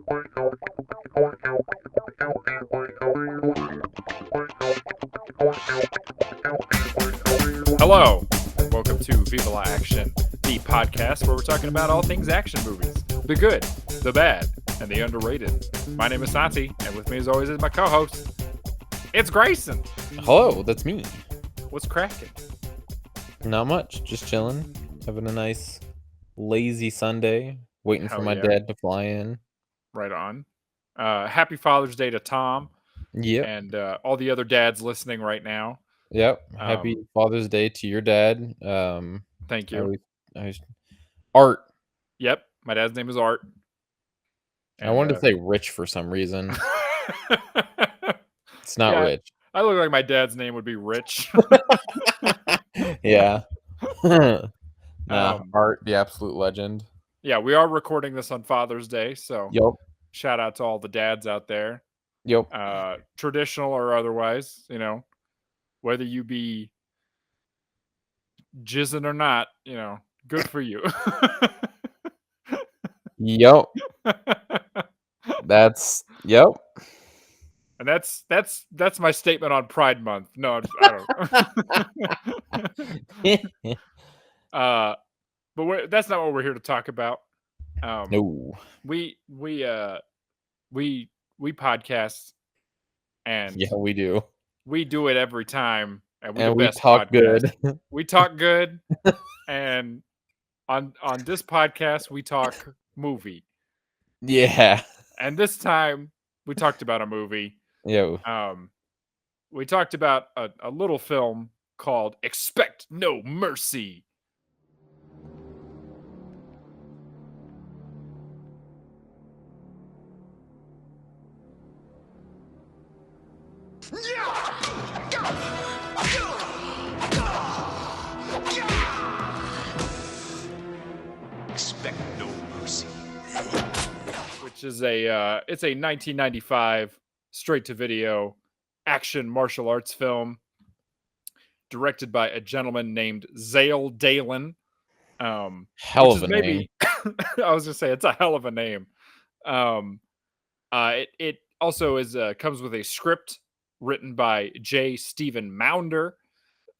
Hello, and welcome to Viva La Action, the podcast where we're talking about all things action movies. The good, the bad, and the underrated. My name is Santi, and with me as always is my co-host, it's Grayson. Hello, that's me. What's cracking? Not much, just chilling, having a nice lazy Sunday, waiting Hell for my yeah. dad to fly in. Right on. Happy Father's Day to Tom Yep, and all the other dads listening right now. yep. Happy Father's Day to your dad. Thank I you. always- Art. Yep, my dad's name is Art. I wanted to say Rich for some reason. It's not Yeah, Rich. I look like my dad's name would be Rich. Yeah. Nah, Um, Art, the absolute legend. Yeah, we are recording this on Father's Day, so Yep, shout out to all the dads out there, yep. traditional or otherwise, whether you be jizzing or not, good for you. Yep. Yep. And that's my statement on Pride Month. No, I don't. But that's not what we're here to talk about. No. We podcast, and Yeah, we do. we do it every time, and we're And the we best talk podcast. good. We talk good, and on this podcast we talk movie. Yeah. And this time we talked about a movie. Yeah. We talked about a little film called Expect No Mercy. Expect no mercy. Which is it's a 1995 straight to video action martial arts film directed by a gentleman named Zale Dalen. Hell Which of is a maybe name. I was gonna say it's a hell of a name. It also comes with a script written by J. Stephen Maunder.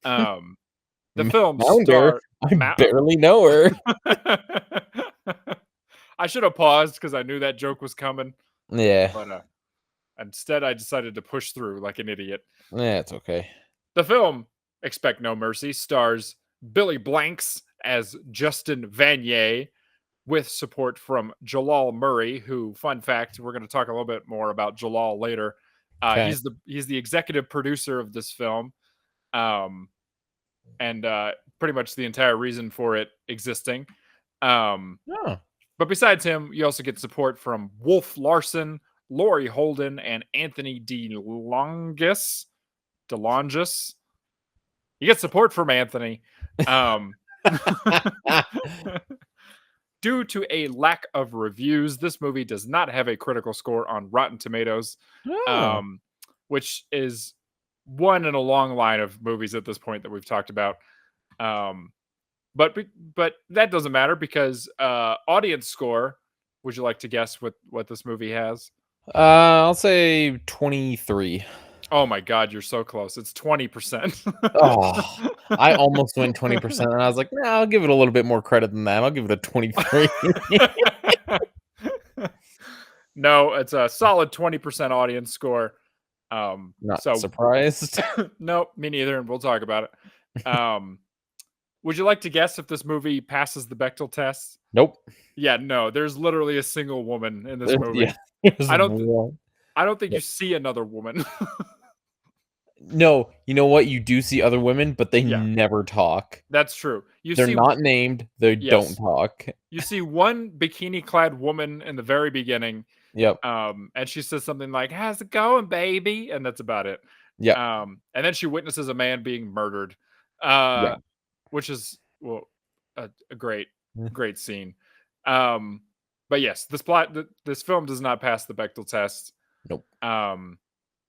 The film Maunder? I barely know her. I should have paused because I knew that joke was coming, Yeah. but instead I decided to push through like an idiot. Yeah, it's okay. The film Expect No Mercy stars Billy Blanks as Justin Vanier, with support from Jalal Merhi, who, fun fact, we're going to talk a little bit more about Jalal later. Okay. He's the executive producer of this film, and pretty much the entire reason for it existing. Oh. But besides him, you also get support from Wolf Larson, Laurie Holden, and Anthony DeLongis. You get support from Anthony. Due to a lack of reviews, this movie does not have a critical score on Rotten Tomatoes, Oh. which is one in a long line of movies at this point that we've talked about. But that doesn't matter because audience score. Would you like to guess what this movie has? I'll say 23. Oh my God, you're so close. It's 20%. Oh, I almost went 20%, and I was like, nah, I'll give it a little bit more credit than that. I'll give it a 23. No, it's a solid 20% audience score. Not surprised. Nope, me neither, and we'll talk about it. Would you like to guess if this movie passes the Bechdel test? Nope. Yeah, no. There's literally a single woman in this movie. Yeah, I don't think you see another woman. No, you know what? You do see other women, but they never talk. That's true. They're not named. They don't talk. You see one bikini-clad woman in the very beginning. Yep. And she says something like, "How's it going, baby?" And that's about it. Yeah. And then she witnesses a man being murdered. Which is a great scene. But yes, this film does not pass the Bechdel test. Nope.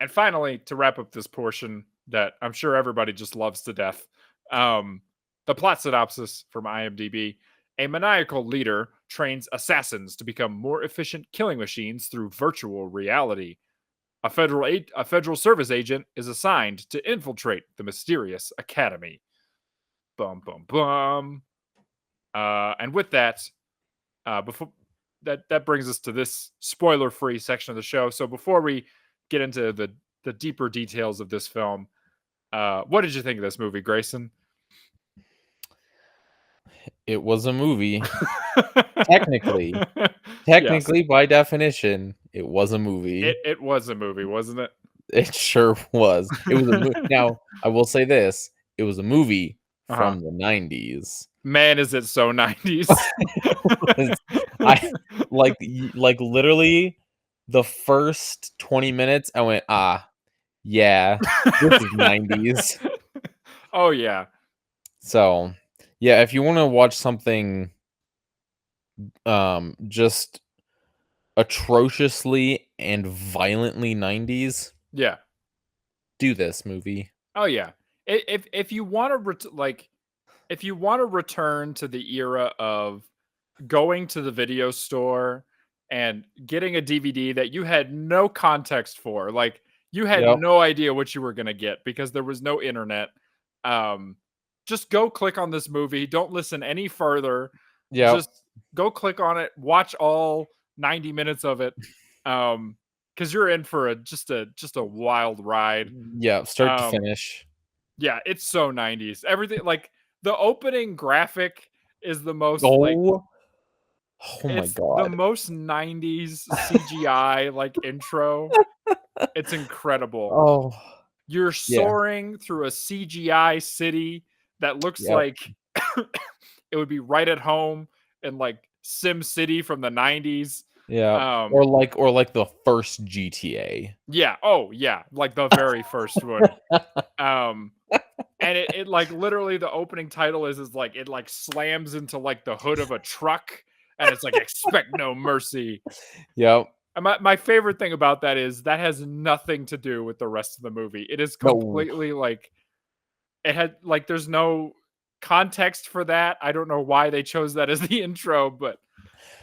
And finally, to wrap up this portion that I'm sure everybody just loves to death, the plot synopsis from IMDb: a maniacal leader trains assassins to become more efficient killing machines through virtual reality. A federal service agent is assigned to infiltrate the mysterious academy. Bum bum bum. And with that, before that brings us to this spoiler-free section of the show. So before we get into the deeper details of this film, what did you think of this movie, Grayson? It was a movie. Technically. Yes. Technically, by definition, it was a movie. It was a movie, wasn't it? It sure was. It was a movie. Now, I will say this. It was a movie from the 90s. Man, is it so 90s. I like literally the first 20 minutes I went, yeah, this is 90s. Oh yeah. So, yeah, if you want to watch something just atrociously and violently 90s, Yeah. do this movie. Oh yeah. If you want to if you want to return to the era of going to the video store and getting a DVD that you had no context for, like you had Yep. no idea what you were going to get because there was no internet. Just go click on this movie. Don't listen any further. Yeah. Just go click on it. Watch all 90 minutes of it. Because you're in for just a wild ride. Yeah, start to finish. Yeah, it's so 90s. Everything, like the opening graphic is the most Oh my it's god. the most 90s CGI like intro. It's incredible. Oh. You're soaring through a CGI city that looks like it would be right at home in like Sim City from the 90s. Yeah. Or like the first GTA. Yeah. Oh, yeah. Like the very first one. And it like literally the opening title is like it like slams into like the hood of a truck and it's like expect no mercy. Yep. And my favorite thing about that is that has nothing to do with the rest of the movie. It is completely like it had like there's no context for that. I don't know why they chose that as the intro, but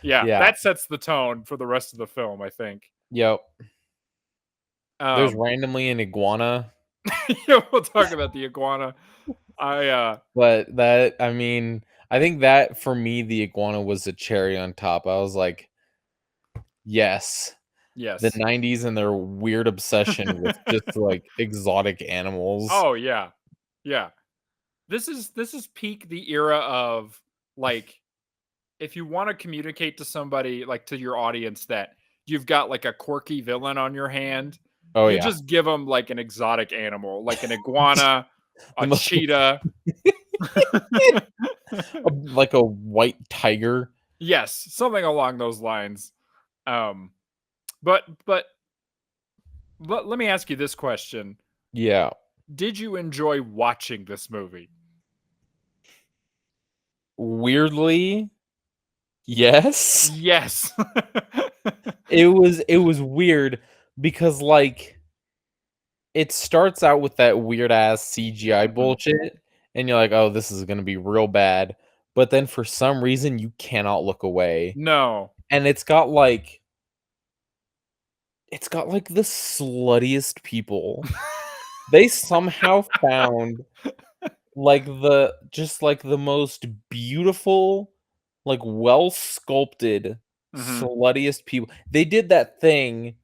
yeah, that sets the tone for the rest of the film, I think. Yep. There's randomly an iguana. Yeah, we'll talk about the iguana. But that, I mean, I think that for me, the iguana was the cherry on top. I was like, yes. The 90s and their weird obsession with just like exotic animals. Oh yeah. Yeah. This is peak the era of like if you want to communicate to somebody like to your audience that you've got like a quirky villain on your hand, you just give them like an exotic animal, like an iguana, a cheetah, like a white tiger. Yes, something along those lines. But let me ask you this question. Yeah. Did you enjoy watching this movie? Weirdly, yes. Yes. It was weird because like it starts out with that weird ass CGI bullshit and you're like, "Oh, this is going to be real bad." But then for some reason you cannot look away. No. And it's got like the sluttiest people. They somehow found like the most beautiful, like well sculpted, sluttiest people. They did that thing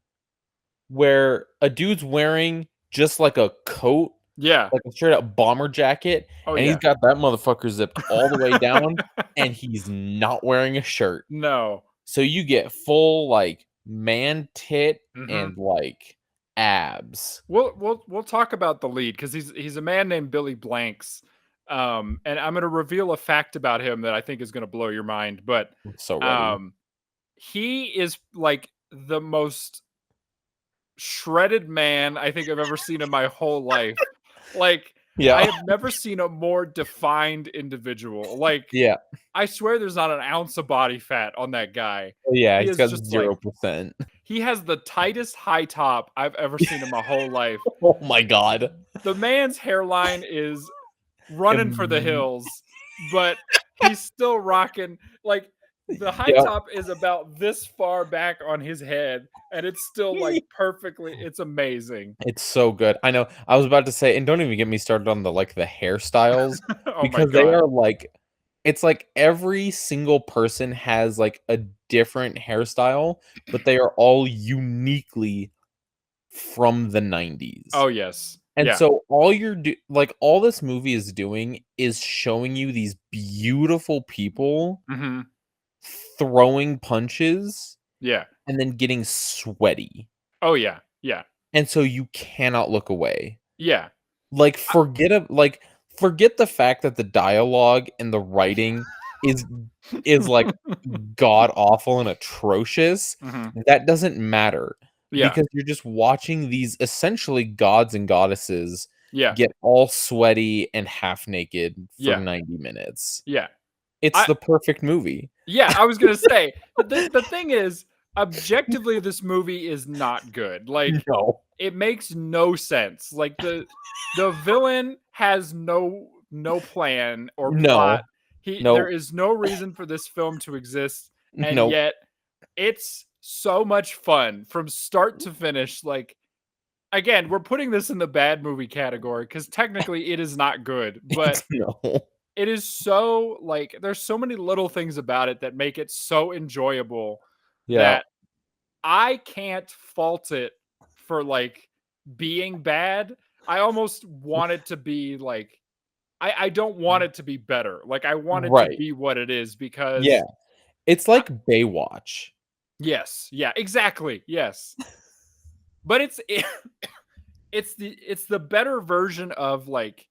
where a dude's wearing just like a coat, like a straight up bomber jacket, and he's got that motherfucker zipped all the way down, and he's not wearing a shirt. No. So you get full like man tit and like abs. We'll talk about the lead because he's a man named Billy Blanks. And I'm gonna reveal a fact about him that I think is gonna blow your mind. But I'm so ready. He is like the most shredded man I think I've ever seen in my whole life. Like, I have never seen a more defined individual. Like, I swear there's not an ounce of body fat on that guy. Yeah, he's got 0%. Like, he has the tightest high top I've ever seen in my whole life. Oh my god. The man's hairline is running for the hills, but he's still rocking. Like, the high Yep. top is about this far back on his head, and it's still like perfectly. It's amazing. It's so good. I know. I was about to say, and don't even get me started on the hairstyles Oh my because they god. are like, it's like every single person has like a different hairstyle, but they are all uniquely from the 90s. Oh yes. And Yeah. so all all this movie is doing is showing you these beautiful people Hmm. throwing punches Yeah. and then getting sweaty. Oh yeah. Yeah. And so you cannot look away. Yeah. Like forget the fact that the dialogue and the writing is like god awful and atrocious. Hmm. That doesn't matter Yeah. because you're just watching these essentially gods and goddesses Yeah. get all sweaty and half naked for Yeah. 90 minutes. Yeah. It's I the perfect movie. Yeah, I was gonna say the thing is, objectively, this movie is not good. Like, No. it makes no sense. Like the villain has no plan or plot. No. There No. is no reason for this film to exist, and No. yet it's so much fun from start to finish. Like, again, we're putting this in the bad movie category because technically it is not good, but No. it is so like there's so many little things about it that make it so enjoyable Yeah. that I can't fault it for like being bad. I almost want it to be like I don't want it to be better. Like I want it to Right. be what it is Yeah. because It's like Baywatch. yes, yeah, exactly. Yes. But it's the better version of like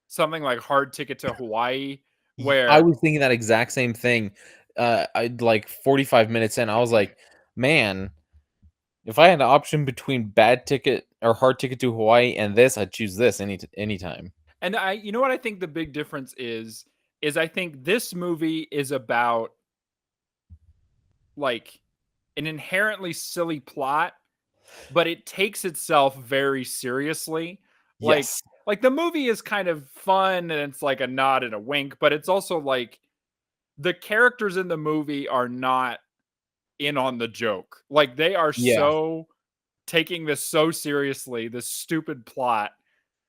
something like Hard Ticket to Hawaii I where was thinking that exact same thing. I like 45 minutes in, I was like, man, if I had an option between Bad Ticket or Hard Ticket to Hawaii and this, I'd choose this anytime. and I you know what I think the big difference is I think this movie is about like an inherently silly plot, but it takes itself very seriously. Like Yes. like the movie is kind of fun and it's like a nod and a wink, but it's also like the characters in the movie are not in on the joke. Like they are Yeah. so taking this so seriously, this stupid plot.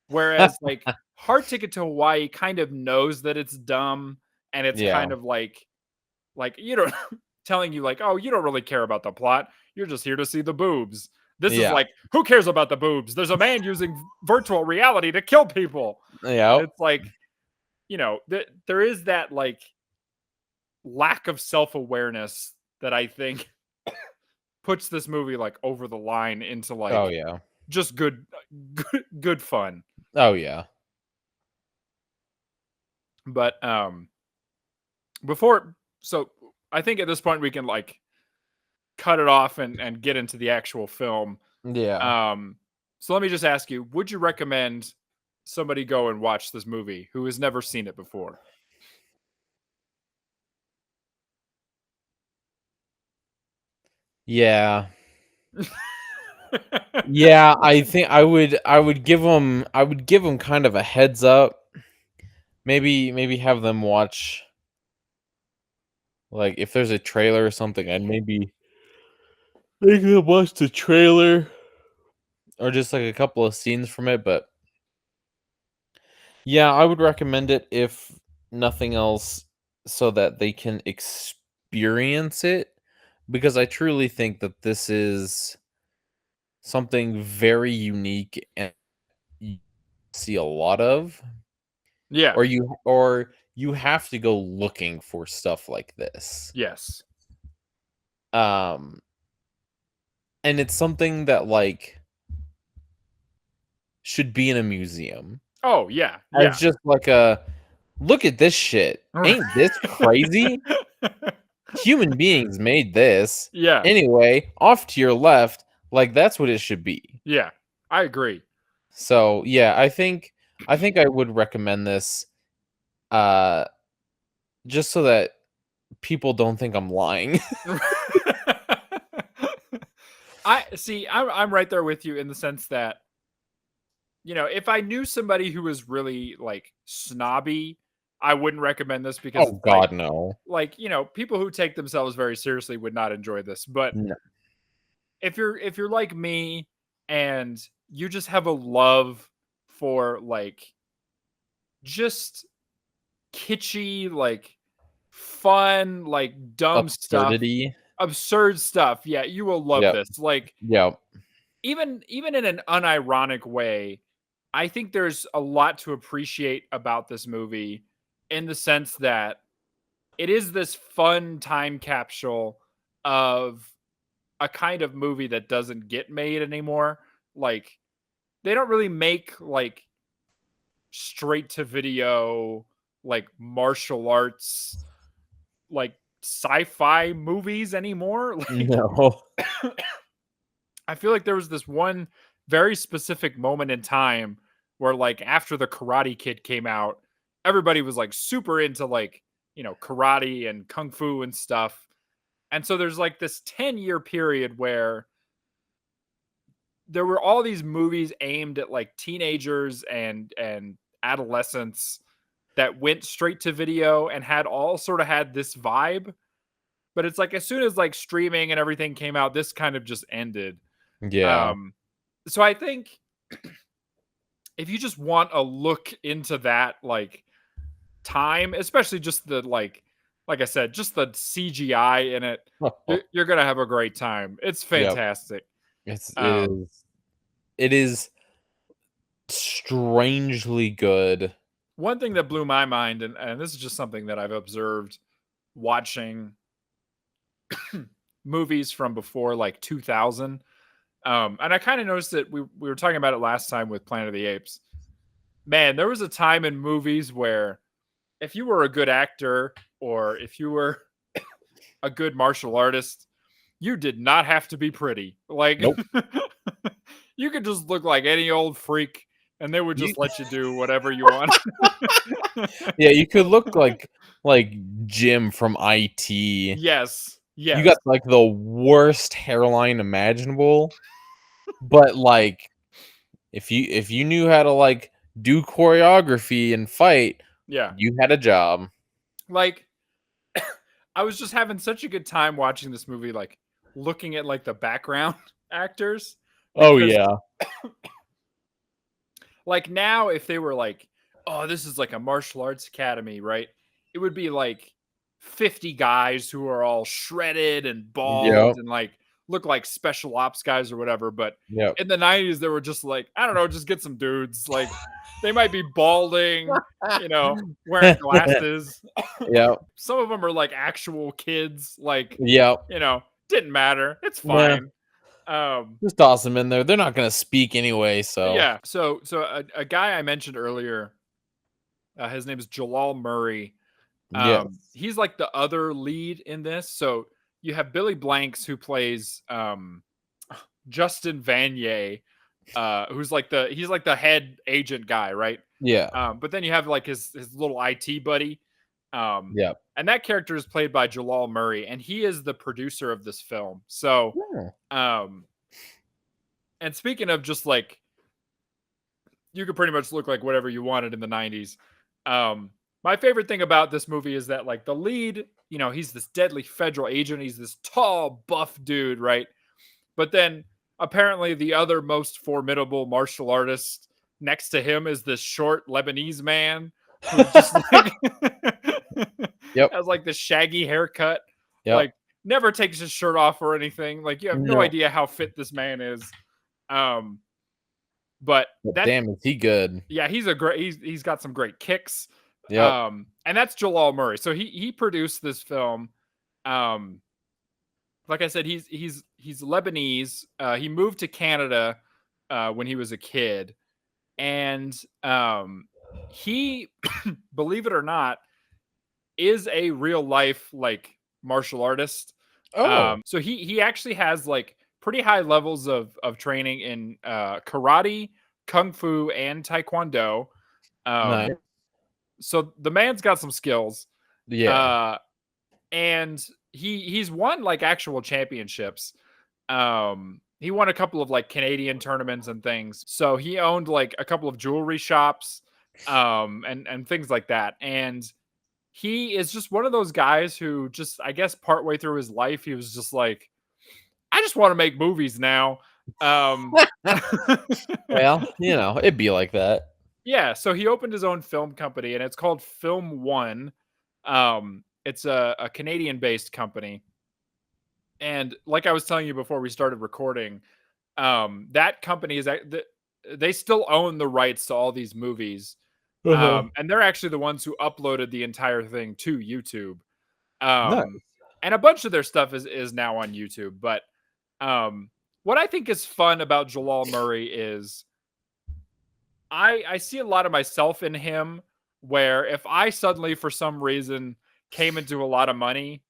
Whereas like Hard Ticket to Hawaii kind of knows that it's dumb and it's Yeah. kind of like you know telling you like, "Oh, you don't really care about the plot. You're just here to see the boobs." This is Yeah. like, "Who cares about the boobs? There's a man using virtual reality to kill people." And Yeah. it's like, there is that like lack of self-awareness that I think puts this movie like over the line into Oh like yeah. just good fun. Oh yeah. But before so I think at this point we can like cut it off and get into the actual film. Yeah. Um so let me just ask you, would you recommend somebody go and watch this movie who has never seen it before? Yeah. Yeah, I think I would give them kind of a heads up. Maybe have them watch like if there's a trailer or something, I'd maybe make them watch the trailer or just like a couple of scenes from it, but yeah, I would recommend it if nothing else so that they can experience it because I truly think that this is something very unique and you see a lot of Yeah. or you have to go looking for stuff like this. Yes. Um and it's something that like should be in a museum. Oh, yeah. As Yeah. just like a look at this shit. Ain't this crazy? Human beings made this. Yeah. Anyway, off to your left, like that's what it should be. Yeah. I agree. So, yeah, I think I would recommend this uh just so that people don't think I'm lying. I see. I'm right there with you in the sense that if I knew somebody who was really like snobby, I wouldn't recommend this because Oh God, no. like, you know, people who take themselves very seriously would not enjoy this. But No. if you're like me and you just have a love for like just kitschy, like fun, like dumb stuff, Absurdity. absurd stuff, yeah, you will love Yep. this. Like Yep. even in an unironic way, I think there's a lot to appreciate about this movie in the sense that it is this fun time capsule of a kind of movie that doesn't get made anymore. Like they don't really make like straight to video like martial arts like sci-fi movies anymore. Like No. I feel like there was this one very specific moment in time where like after the Karate Kid came out, everybody was like super into like, you know, karate and kung fu and stuff. And so there's like this 10-year period where there were all these movies aimed at like teenagers and adolescents that went straight to video and had all sort of had this vibe. But it's like as soon as like streaming and everything came out, this kind of just ended. Yeah. So I think if you just want a look into that like time, especially just the like I said, just the CGI in it, you're gonna have a great time. It's Yep. fantastic. It Um, is. It is strangely good. One thing that blew my mind, and this is just something that I've observed watching movies from before like 2000. And I kind of noticed that we were talking about it last time with Planet of the Apes. Man, there was a time in movies where if you were a good actor or if you were a good martial artist, you did not have to be pretty. Like, Nope. you could just look like any old freak and they would You, just let you do whatever you want. yeah, you could look like Jim from IT. Yes. You Yes. got like the worst hairline imaginable, but like if you knew how to like do choreography and fight, Yeah. you had a job. Like, I was just having such a good time watching this movie, like looking at like the background actors. Oh Because yeah. like now, if they were like, oh, this is like a martial arts academy, right? It would be like 50 guys who are all shredded and bald Yep. and like look like special ops guys or whatever. But Yep. in the 90s, they were just like, I don't know, just get some dudes. Like they might be balding, you know, wearing glasses. Yep. Some of them are like actual kids, like, Yep. you know, didn't matter. It's Yeah. fine. Just toss them in there. They're not gonna speak anyway, so Yeah. So a guy I mentioned earlier, his name is Jalal Merhi. yes. He's like the other lead in this. So you have Billy Blanks who plays Justin Vanier, who's like he's like the head agent guy, right? Yeah. But then you have like his little IT buddy. Yep. And that character is played by Jalal Merhi, and he is the producer of this film. So Yeah. and speaking of just like you could pretty much look like whatever you wanted in the 90s. My favorite thing about this movie is that like the lead, you know, he's this deadly federal agent. He's this tall, buff dude, right? But then apparently the other most formidable martial artist next to him is this short Lebanese man who just like Yep. has like this shaggy haircut, Yep. like never takes his shirt off or anything. Like you have no No. idea how fit this man is. But that Damn, is he good? yeah, he's got some great kicks. Yep. And that's Jalal Merhi. So he produced this film. Like I said, he's Lebanese. He moved to Canada when he was a kid, and he, believe it or not, is a real life like martial artist. Oh. So he actually has like pretty high levels of training in karate, kung fu, and taekwondo. Nice. So the man's got some skills. Yeah. And he's won like actual championships. He won a couple of like Canadian tournaments and things. So he owned like a couple of jewelry shops. and things like that. And he is just one of those guys who just, I guess, partway through his life, he was just like, I just want to make movies now. Um, Well, it'd be like that. yeah, so he opened his own film company, and it's called Film One. It's a Canadian-based company, and like I was telling you before we started recording, that company they still own the rights to all these movies, Uh-huh. and they're actually the ones who uploaded the entire thing to YouTube. Um, Nice. and a bunch of their stuff is now on YouTube. But what I think is fun about Jalal Murray is I see a lot of myself in him. Where if I suddenly, for some reason, came into a lot of money,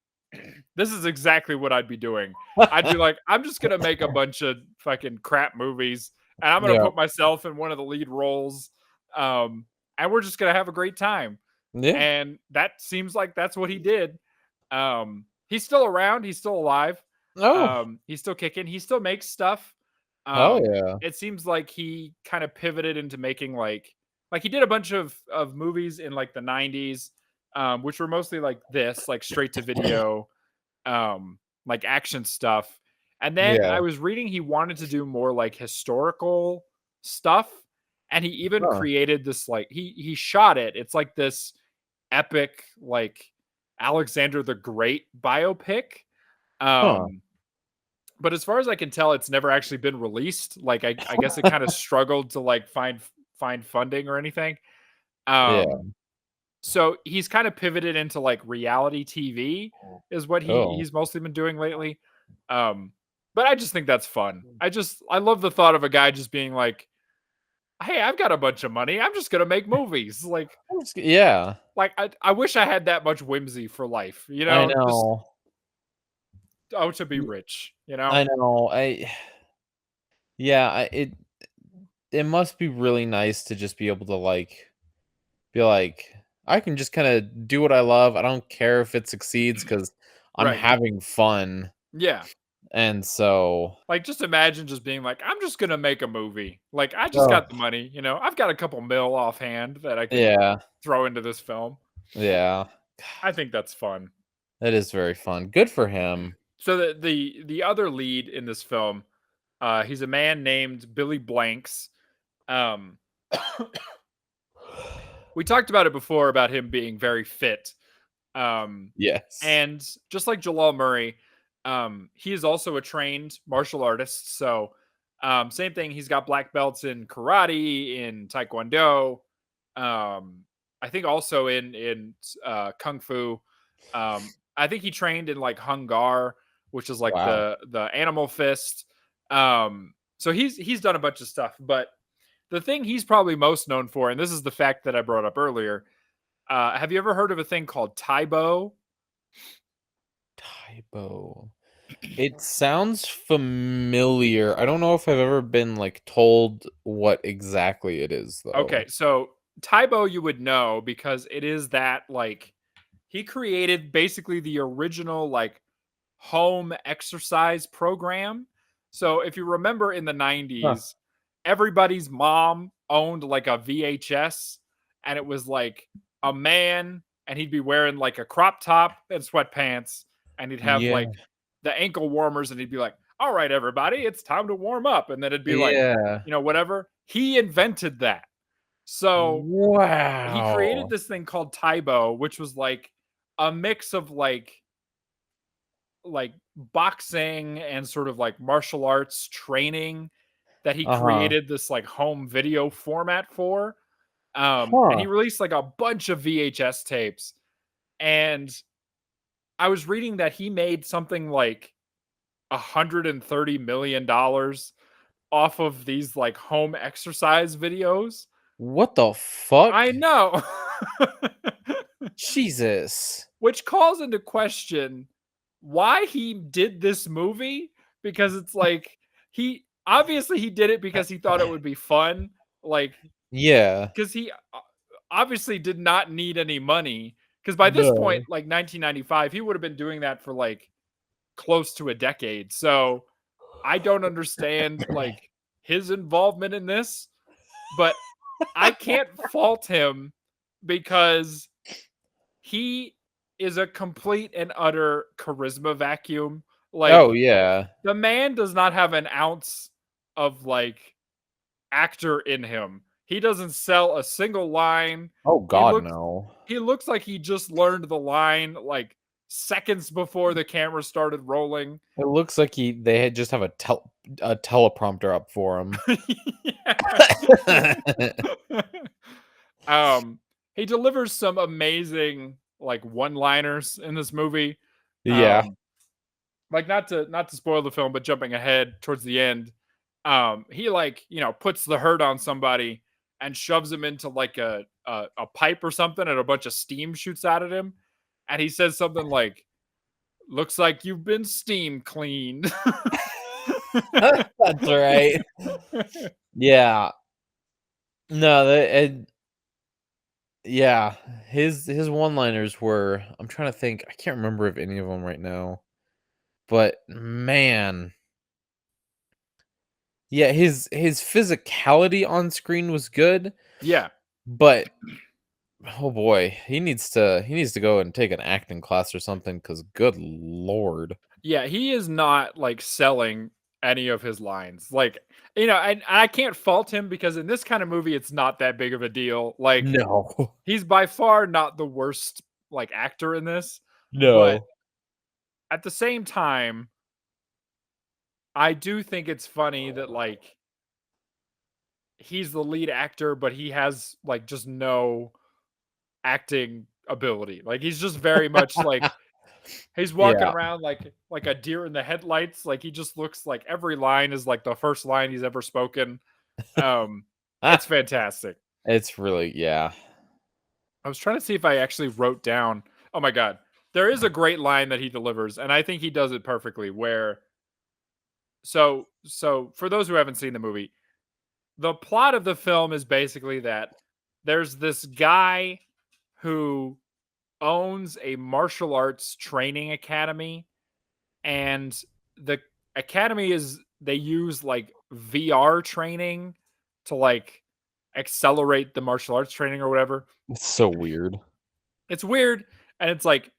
this is exactly what I'd be doing. I'd be like, I'm just gonna make a bunch of fucking crap movies, and I'm gonna Yeah. put myself in one of the lead roles, um, and we're just gonna have a great time. Yeah. And that seems like that's what he did. He's still around. He's still alive. Oh. He's still kicking. He still makes stuff. Hell yeah. It seems like he kind of pivoted into making like he did a bunch of movies in like the 90s, which were mostly like this, like straight to video, like action stuff. And then Yeah. I was reading he wanted to do more like historical stuff. And he even Huh. created this like he shot it. It's like this epic like Alexander the Great biopic. Huh. But as far as I can tell, it's never actually been released. Like I guess it kind of struggled to like find funding or anything. Yeah. So he's kind of pivoted into like reality TV is what Oh. he's mostly been doing lately. Um, but I just think that's fun. I love the thought of a guy just being like, "Hey, I've got a bunch of money. I'm just gonna make movies." Yeah. Like I wish I had that much whimsy for life. I Just know. to be rich. I know. Yeah, it must be really nice to just be able to be like, I can just kind of do what I love. I don't care if it succeeds because I'm Right. having fun. Yeah. And so, Like, just imagine just being like, I'm just gonna make a movie. Like, I just oh, got the money. I've got a couple mil offhand that I can yeah, throw into this film. yeah, I think that's fun. that is very fun. Good for him. So the other lead in this film, he's a man named Billy Blanks. Um, we talked about it before about him being very fit. Um, Yes. and just like Jalal Murray, he is also a trained martial artist. So, same thing. He's got black belts in karate, in taekwondo. I think also in kung fu. I think he trained in like Hung Gar, which is like Wow. the animal fist. So he's done a bunch of stuff, but the thing he's probably most known for, and this is the fact that I brought up earlier. Have you ever heard of a thing called Taebo? Typo. It sounds familiar. I don't know if I've ever been told what exactly it is Okay, though. so Taebo you would know because it is that like he created basically the original like home exercise program. So if you remember in the Huh. 90s, everybody's mom owned like a VHS and it was like a man and he'd be wearing like a crop top and sweatpants and he'd have Yeah. like the ankle warmers and he'd be like, "All right everybody, it's time to warm up." And then it'd be like, Yeah. whatever. He invented that. So he created Wow. this thing called Taebo, which was like a mix of like boxing and sort of like martial arts training that he Uh-huh. created this like home video format for. And he Huh. released like a bunch of VHS tapes. And I was reading that he made something like $130 million off of these like home exercise videos. What the fuck? I know. Jesus. Which calls into question why he did this movie because it's like he did it because he thought it would be fun, like Yeah. because he obviously did not need any money because by this point No. like 1995 he would have been doing that for like close to a decade. So I don't understand like his involvement in this, but I can't fault him because he is a complete and utter charisma vacuum. Like, Oh yeah. the man does not have an ounce of like actor in him. He doesn't sell a single line. Oh He God, looks no. he looks like he just learned the line like seconds before the camera started rolling. It looks like they had just have a teleprompter up for him. Yeah. um he delivers some amazing like one-liners in this movie. Yeah. Um like not to spoil the film, but jumping ahead towards the end, he like puts the hurt on somebody and shoves him into like a pipe or something, and a bunch of steam shoots out at him, and he says something like, "Looks like you've been steam cleaned." That's right. Yeah. No, yeah, his one-liners were, I'm trying to think. I can't remember of any of them right now. But man, yeah, his physicality on screen was good, Yeah, but oh boy, he needs to go and take an acting class or something, cuz good lord. yeah, he is not like selling any of his lines. Like, and I can't fault him because in this kind of movie, it's not that big of a deal. Like, No. he's by far not the worst like actor in this, but No. at the same time, I do think it's funny that like he's the lead actor, but he has like just no acting ability. Like, he's just very much like he's walking Yeah. around like a deer in the headlights. Like, he just looks like every line is like the first line he's ever spoken. Um, it's fantastic. It's really, yeah. I was trying to see if I actually wrote down. Oh my god, there is a great line that he delivers, and I think he does it perfectly. Where so for those who haven't seen the movie, the plot of the film is basically that there's this guy who owns a martial arts training academy, and the academy is they use like VR training to like accelerate the martial arts training or whatever. It's so weird. It's weird, and it's like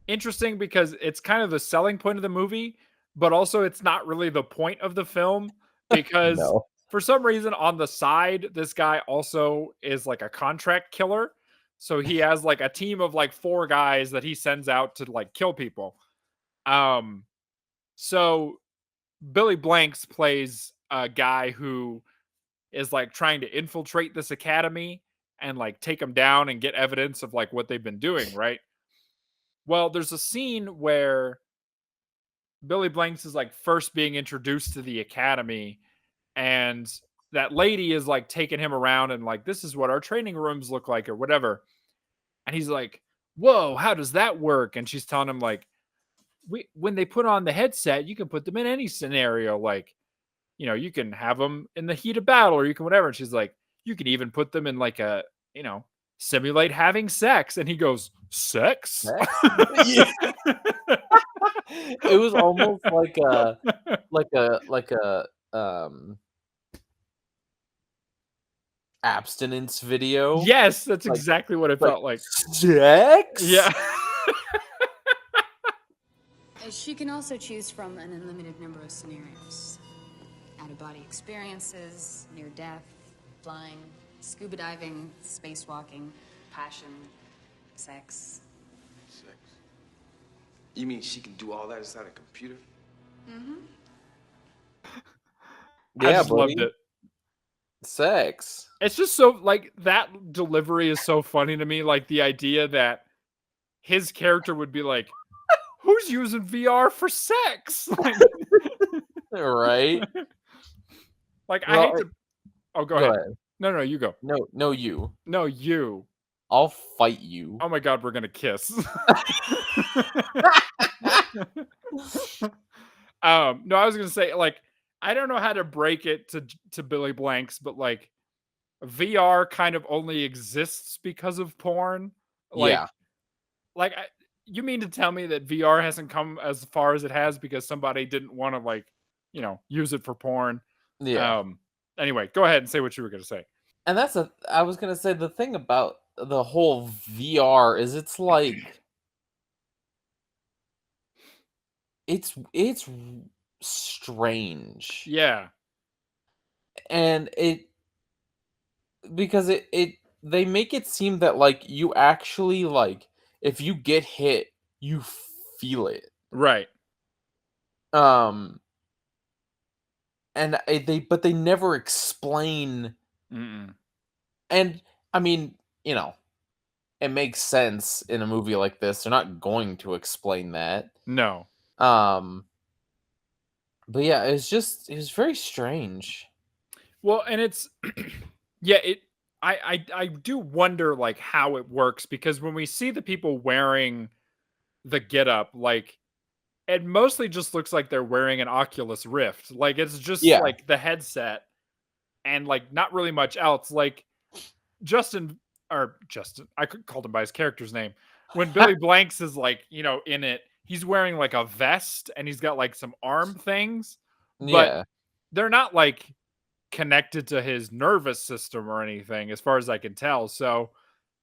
interesting because it's kind of the selling point of the movie, but also it's not really the point of the film because No. for some reason on the side, this guy also is like a contract killer. So he has like a team of like four guys that he sends out to like kill people. Um, so Billy Blanks plays a guy who is like trying to infiltrate this academy and like take them down and get evidence of like what they've been doing, right? Well, there's a scene where Billy Blanks is like first being introduced to the academy, and that lady is like taking him around and like, this is what our training rooms look like or whatever. And he's like, whoa, how does that work? And she's telling him like, when they put on the headset, you can put them in any scenario. Like, you can have them in the heat of battle or you can whatever. And she's like, you can even put them in like simulate having sex. And he goes, sex? Sex? Yeah. It was almost like a abstinence video. Yes, that's Like exactly what it like felt like. sex? Yeah. She can also choose from an unlimited number of scenarios. Out-of-body experiences, near death, flying, scuba diving, spacewalking, passion, sex. Sex. You mean she can do all that inside a computer? I Yeah, just loved buddy. it. Sex. It's just so like that delivery is so funny to me. Like the idea that his character would be like, who's using VR for sex? Right? Like I Well, hate to. Oh, go go ahead. ahead. No, you go. No, you. No, you. I'll fight you. Oh my god, we're gonna kiss. No, I was gonna say like I don't know how to break it to Billy Blanks, but like VR kind of only exists because of porn. Like, Yeah. you mean to tell me that VR hasn't come as far as it has because somebody didn't want to like, use it for porn? Yeah. Anyway, go ahead and say what you were gonna say. And I was gonna say the thing about the whole VR is it's like it's strange. Yeah. And because it they make it seem that like you actually like if you get hit, you feel it. Right. Um and they never explain. Mm-mm. And I mean, you know, it makes sense in a movie like this. They're not going to explain that. No. Um, but yeah, it was very strange. Well, and it's yeah, I do wonder like how it works because when we see the people wearing the getup, like it mostly just looks like they're wearing an Oculus Rift. Like it's just Yeah, like the headset and like not really much else. Like Justin Justin, called him by his character's name. When Billy Blanks is like, in it, he's wearing like a vest and he's got like some arm things, but yeah, they're not like connected to his nervous system or anything, as far as I can tell. So,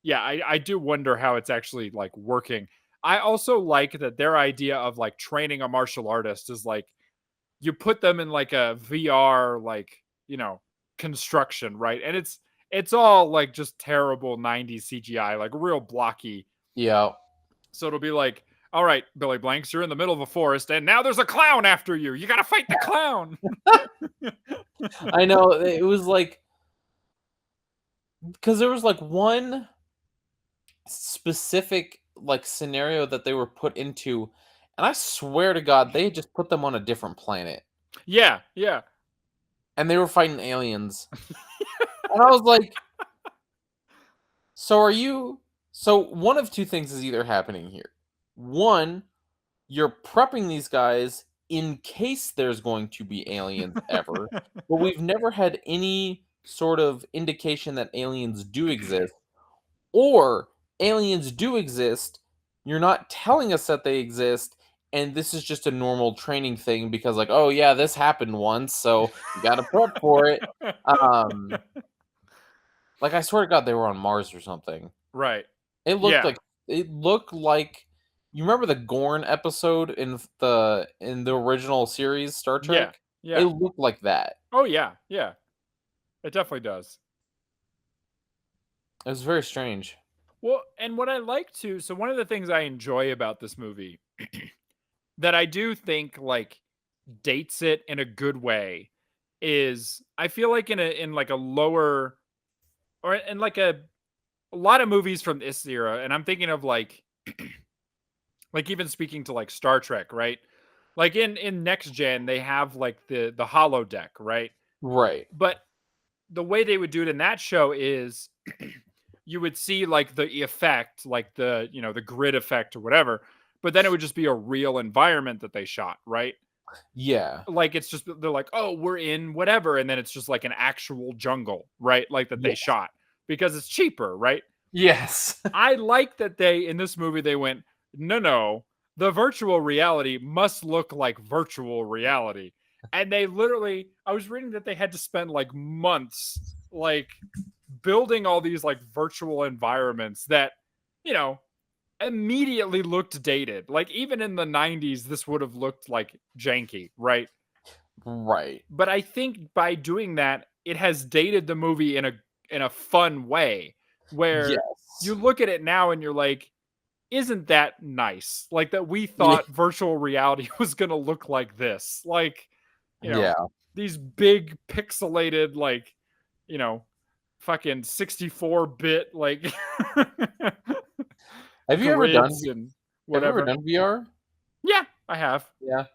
yeah, I do wonder how it's actually like working. I also like that their idea of like training a martial artist is like you put them in like a VR like, construction, right? And it's all like just terrible 90s CGI, like real blocky. yeah. So it'll be like, all right, Billy Blanks, you're in the middle of a forest and now there's a clown after you. You got to fight the clown. I know it was like because there was like one specific like scenario that they were put into, and I swear to God, they had just put them on a different planet Yeah, yeah. and they were fighting aliens, and I was like, so are you? So one of two things is either happening here. One, you're prepping these guys in case there's going to be aliens ever, but we've never had any sort of indication that aliens do exist, or aliens do exist, you're not telling us that they exist, and this is just a normal training thing because like, oh yeah, this happened once, so you got to prep for it. Um like I swear to God they were on Mars or something. Right. It looked Yeah. like you remember the Gorn episode in the original series Star Yeah. Trek? It Yeah. looked like that. Oh yeah. Yeah. It definitely does. It was very strange. Well, and what I like to, so one of the things I enjoy about this movie that I do think like dates it in a good way is I feel like in like a lower or in like a lot of movies from this era, and I'm thinking of like even speaking to like Star Trek, right? Like in next gen, they have like the holodeck, right? Right. But the way they would do it in that show is you would see like the effect, like the grid effect or whatever, but then it would just be a real environment that they shot, right? Yeah. Like it's just they're like, oh, we're in whatever, and then it's just like an actual jungle, right? Like that they Yes. shot because it's cheaper, right? Yes. I like that they in this movie they went, no, the virtual reality must look like virtual reality. And they literally, I was reading that they had to spend like months like building all these like virtual environments that, you know, immediately looked dated. Like even in the 90s, this would have looked like janky, right? Right. But I think by doing that, it has dated the movie in a fun way where Yes. you look at it now and you're like, isn't that nice? Like that we Yeah. thought virtual reality was going to look like this. Like, you know, Yeah. these big pixelated like, you know, fucking 64-bit like Have you ever done grids and have you ever whatever. done VR? Yeah, I have. Yeah.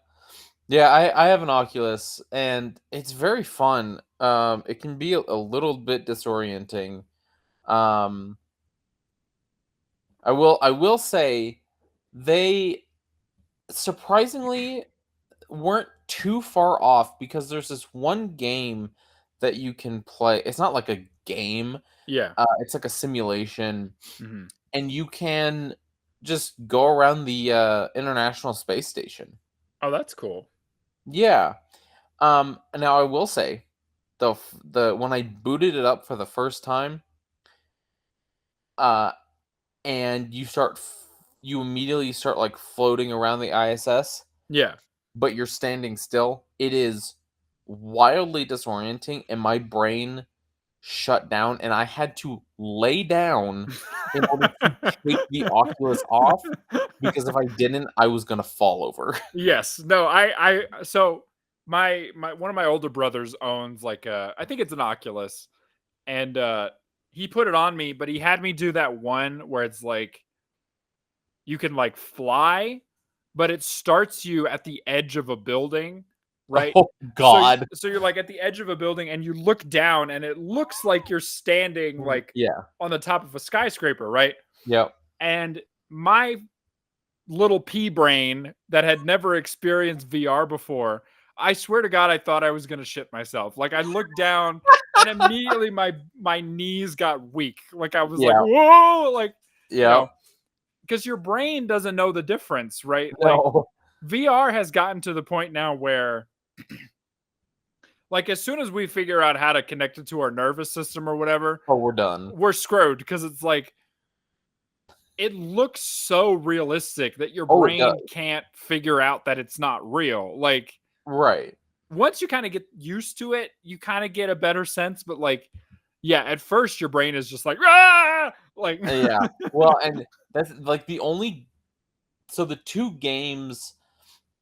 Yeah, I have an Oculus and it's very fun. It can be a little bit disorienting. Um I will say they surprisingly weren't too far off because there's this one game that you can play. It's not like a game, Yeah. it's like a simulation, Mhm. and you can just go around the International Space Station. Oh, that's cool. Yeah. Now I will say the when I booted it up for the first time, uh, and you immediately start like floating around the ISS, Yeah. but you're standing still. It is wildly disorienting, and my brain shut down, and I had to lay down in order to take the Oculus off, because if I didn't, I was gonna fall over. Yes. No, so my one of my older brothers owns like I think it's an Oculus, and he put it on me, but he had me do that one where it's like you can like fly, but it starts you at the edge of a building, right? Oh God. So you're like at the edge of a building and you look down and it looks like you're standing like Yeah. on the top of a skyscraper, right? Yep. And my little pea brain that had never experienced VR before, I swear to God, I thought I was gonna shit myself. Like I looked down and immediately my knees got weak. Like I was like, Yeah. whoa, like you Yep. know, because your brain doesn't know the difference, right? Like No. VR has gotten to the point now where like as soon as we figure out how to connect it to our nervous system or whatever, Oh, we're done. we're screwed because it's like it looks so realistic that your Oh, it brain does. can't figure out that it's not real. Like Right. once you kind of get used to it, you kind of get a better sense. But like, yeah, at first your brain is just like, ah! Like, Yeah. Well, and that's like the two games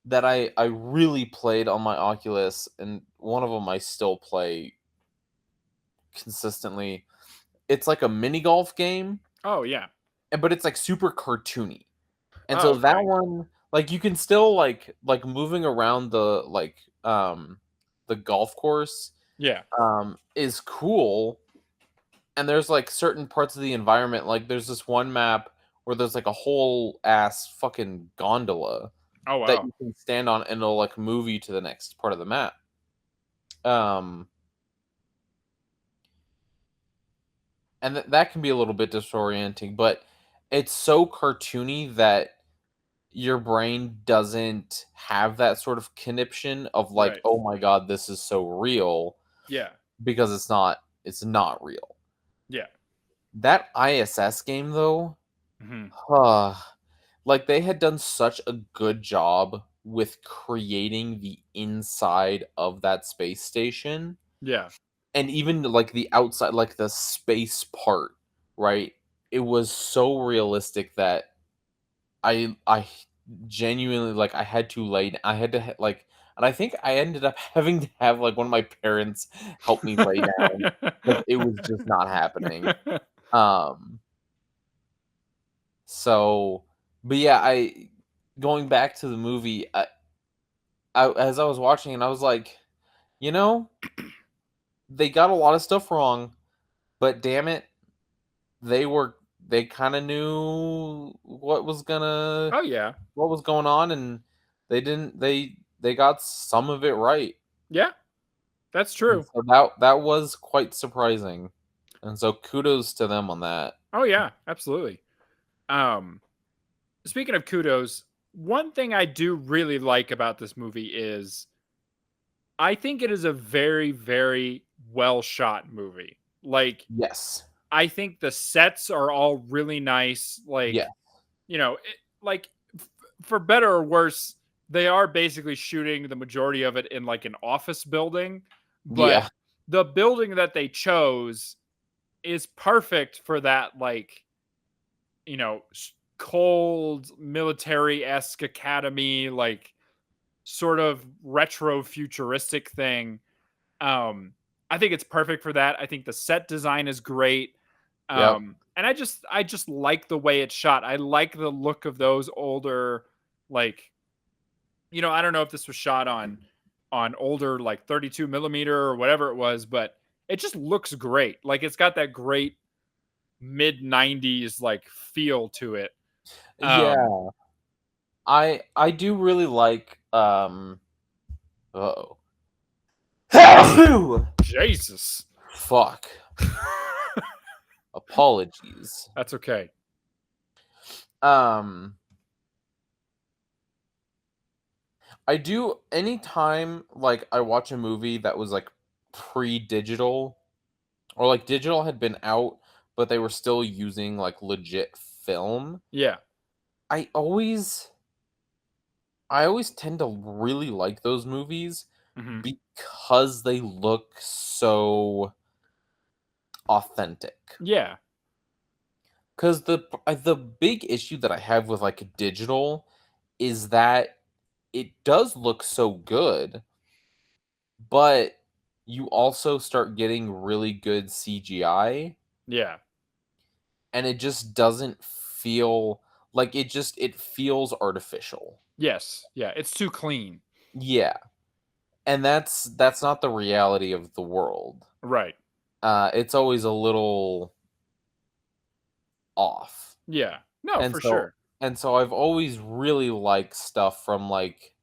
that I really played on my Oculus, and one of them I still play consistently. It's like a mini golf game, oh yeah, but it's like super cartoony. And oh so that okay, one, like you can still like moving around the golf course yeah, is cool. And there's like certain parts of the environment, like there's this one map where there's like a whole ass fucking gondola oh that wow, you can stand on, and it'll like move you to the next part of the map. Um and that can be a little bit disorienting, but it's so cartoony that your brain doesn't have that sort of conniption of like, right, oh my god, this is so real, yeah, because it's not real. yeah, That ISS game though, hmm, like they had done such a good job with creating the inside of that space station, yeah, and even like the outside, like the space part, right? It was so realistic that I genuinely, like, I had to I had to like, and I think I ended up having to have like one of my parents help me lay down because it was just not happening. Um, so, but yeah, I going back to the movie, as I was watching and I was like, you know, they got a lot of stuff wrong, but damn it, they kind of knew oh yeah, what was going on, and they got some of it right. yeah, that's And true. so that was quite surprising. And so kudos to them on that. Oh yeah, absolutely. Um, Speaking of kudos, one thing I do really like about this movie is I think it is a very, very well shot movie. Like, Yes. I think the sets are all really nice. Yeah. Like, like for better or worse, they are basically shooting the majority of it in like an office building, but Yeah. the building that they chose is perfect for that, like, cold military esque academy, like sort of retro futuristic thing. Um, I think it's perfect for that. I think the set design is great. Yep. And I just like the way it's shot. I like the look of those older, like, I don't know if this was shot on older like 32 millimeter or whatever it was, but it just looks great. Like it's got that great mid 90s like feel to it. Um, Yeah. I do really like uh-oh. Jesus. Fuck. Apologies. That's okay. Um I do, anytime like I watch a movie that was like pre-digital, or like digital had been out, but they were still using like legit film. Yeah. I always tend to really like those movies Hmm. because they look so authentic. Yeah. Because the big issue that I have with like digital is that it does look so good, but you also start getting really good CGI, Yeah. and it just doesn't feel like it feels artificial. Yes. Yeah. It's too clean. Yeah, and that's not the reality of the world. Right. It's always a little off. Yeah. No, And for so sure. and so I've always really liked stuff from like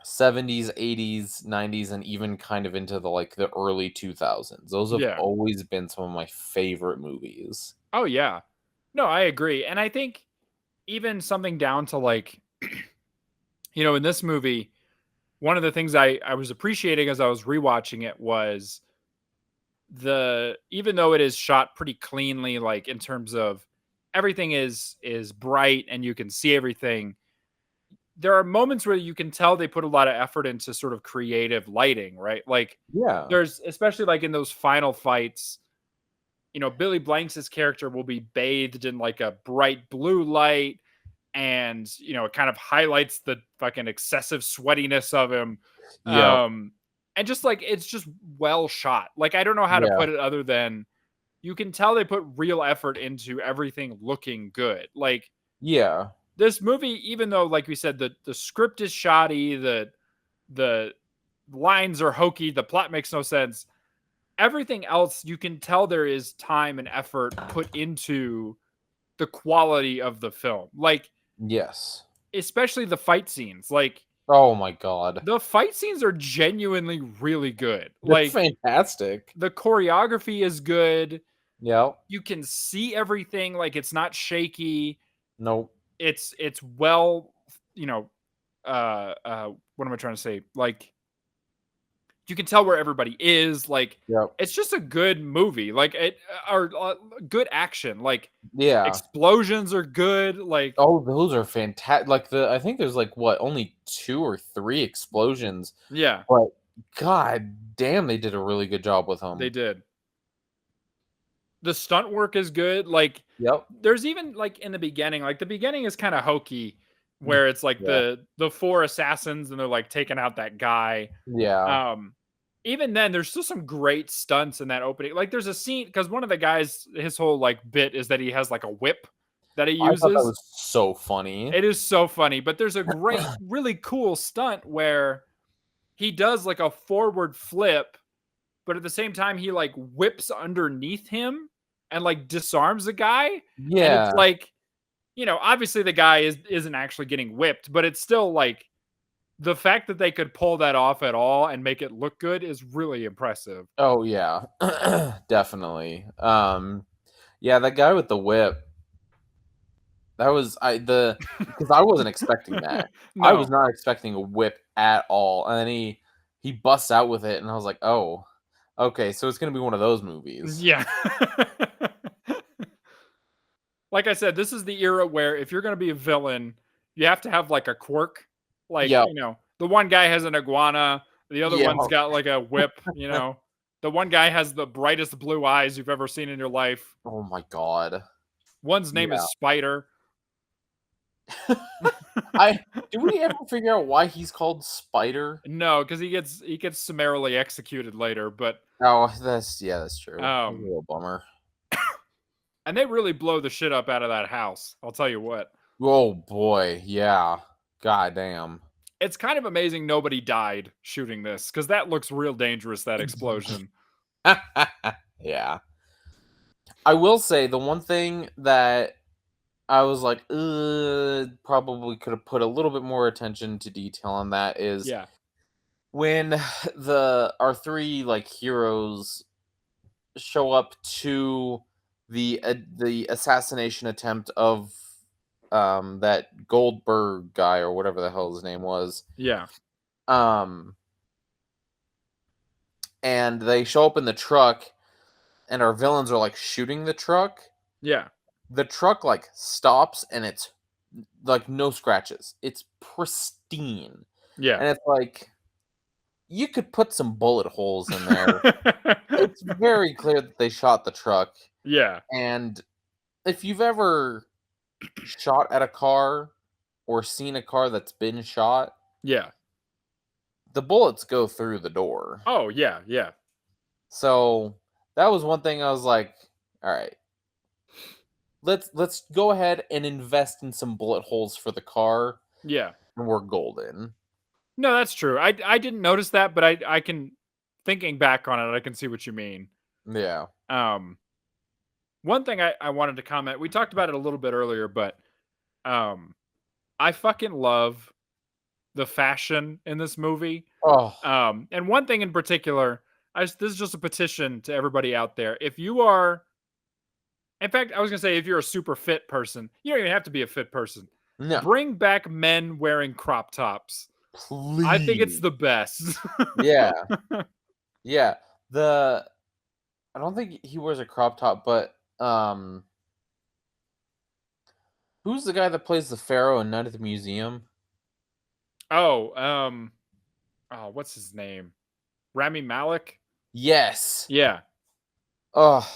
70s, 80s, 90s, and even kind of into the early 2000s. Those have Yeah. always been some of my favorite movies. Oh, yeah. No, I agree. And I think even something down to like, in this movie, one of the things I was appreciating as I was rewatching it was even though it is shot pretty cleanly, like in terms of everything is bright and you can see everything, there are moments where you can tell they put a lot of effort into sort of creative lighting, right? Like Yeah. there's especially like in those final fights, Billy Blanks' character will be bathed in like a bright blue light, and it kind of highlights the fucking excessive sweatiness of him. Yep. And just like it's just well shot. Like I don't know how to Yeah. put it other than you can tell they put real effort into everything looking good. Like Yeah. this movie, even though like we said the script is shoddy, the lines are hokey, the plot makes no sense, everything else you can tell there is time and effort put into the quality of the film. Like Yes. especially the fight scenes. Like Oh my god. the fight scenes are genuinely really good. They're Like fantastic. the choreography is good. Yep. You can see everything, like it's not shaky. Nope. It's well, you know, what am I trying to say? Like you can tell where everybody is. Like Yep. it's just a good movie. Like it or good action. Like Yeah. explosions are good. Like Oh, those are fantastic. Like I think there's like what, only 2 or 3 explosions, yeah, but god damn, they did a really good job with they them. did. The stunt work is good. Like Yep. there's even like in the beginning, like the beginning is kind of hokey where it's like Yeah. the four assassins and they're like taking out that guy. Yeah. Um Even then there's still some great stunts in that opening. Like there's a scene cuz one of the guys his whole like bit is that he has like a whip that he I thought that uses. was so funny. It is so funny, but there's a great really cool stunt where he does like a forward flip, but at the same time he like whips underneath him and like disarms the guy, and it's Yeah. like obviously the guy isn't actually getting whipped, but it's still like the fact that they could pull that off at all and make it look good is really impressive. Oh yeah. Definitely. Yeah, that guy with the whip, that was because I wasn't expecting that. I was No. not expecting a whip at all. And then he busts out with it and I was like, "Oh, okay, so it's going to be one of those movies." Yeah. Like I said, this is the era where if you're going to be a villain, you have to have like a quirk. Like, Yep. the one guy has an iguana, the other Yeah. one's got like a whip. The one guy has the brightest blue eyes you've ever seen in your life. Oh my god. One's name is Yeah. Spider. I Do we ever figure out why he's called Spider? No, because he gets summarily executed later, but Oh, that's true. That's a um real bummer. and they really blow the shit up out of that house. I'll tell you what. Oh boy, yeah. God damn. It's kind of amazing nobody died shooting this because that looks real dangerous, that explosion. Yeah. I will say the one thing that I was like, probably could have put a little bit more attention to detail on that is Yeah. when our three like heroes show up to the assassination attempt of that Goldberg guy or whatever the hell his name was. Yeah. Um and they show up in the truck, and our villains are like shooting the truck. Yeah. The truck like stops, and it's like no scratches. It's pristine, Yeah. and it's like you could put some bullet holes in there. It's very clear that they shot the truck. Yeah. And if you've ever shot at a car or seen a car that's been shot, Yeah. the bullets go through the door. Oh, yeah. Yeah. So that was one thing I was like, all right, let's go ahead and invest in some bullet holes for the car, Yeah. and we're golden. No, that's true. I didn't notice that, but I can, thinking back on it, I can see what you mean. Yeah. One thing I wanted to comment, we talked about it a little bit earlier, but I fucking love the fashion in this movie. Oh, And one thing in particular, this is just a petition to everybody out there. If you are, in fact, I was gonna say if you're a super fit person, you don't even have to be a fit person. no. Bring back men wearing crop tops. Please. I think it's the best. Yeah. Yeah. I don't think he wears a crop top, but who's the guy that plays the Pharaoh in Night at the Museum? Oh, what's his name? Rami Malek? Yes. Yeah. Oh,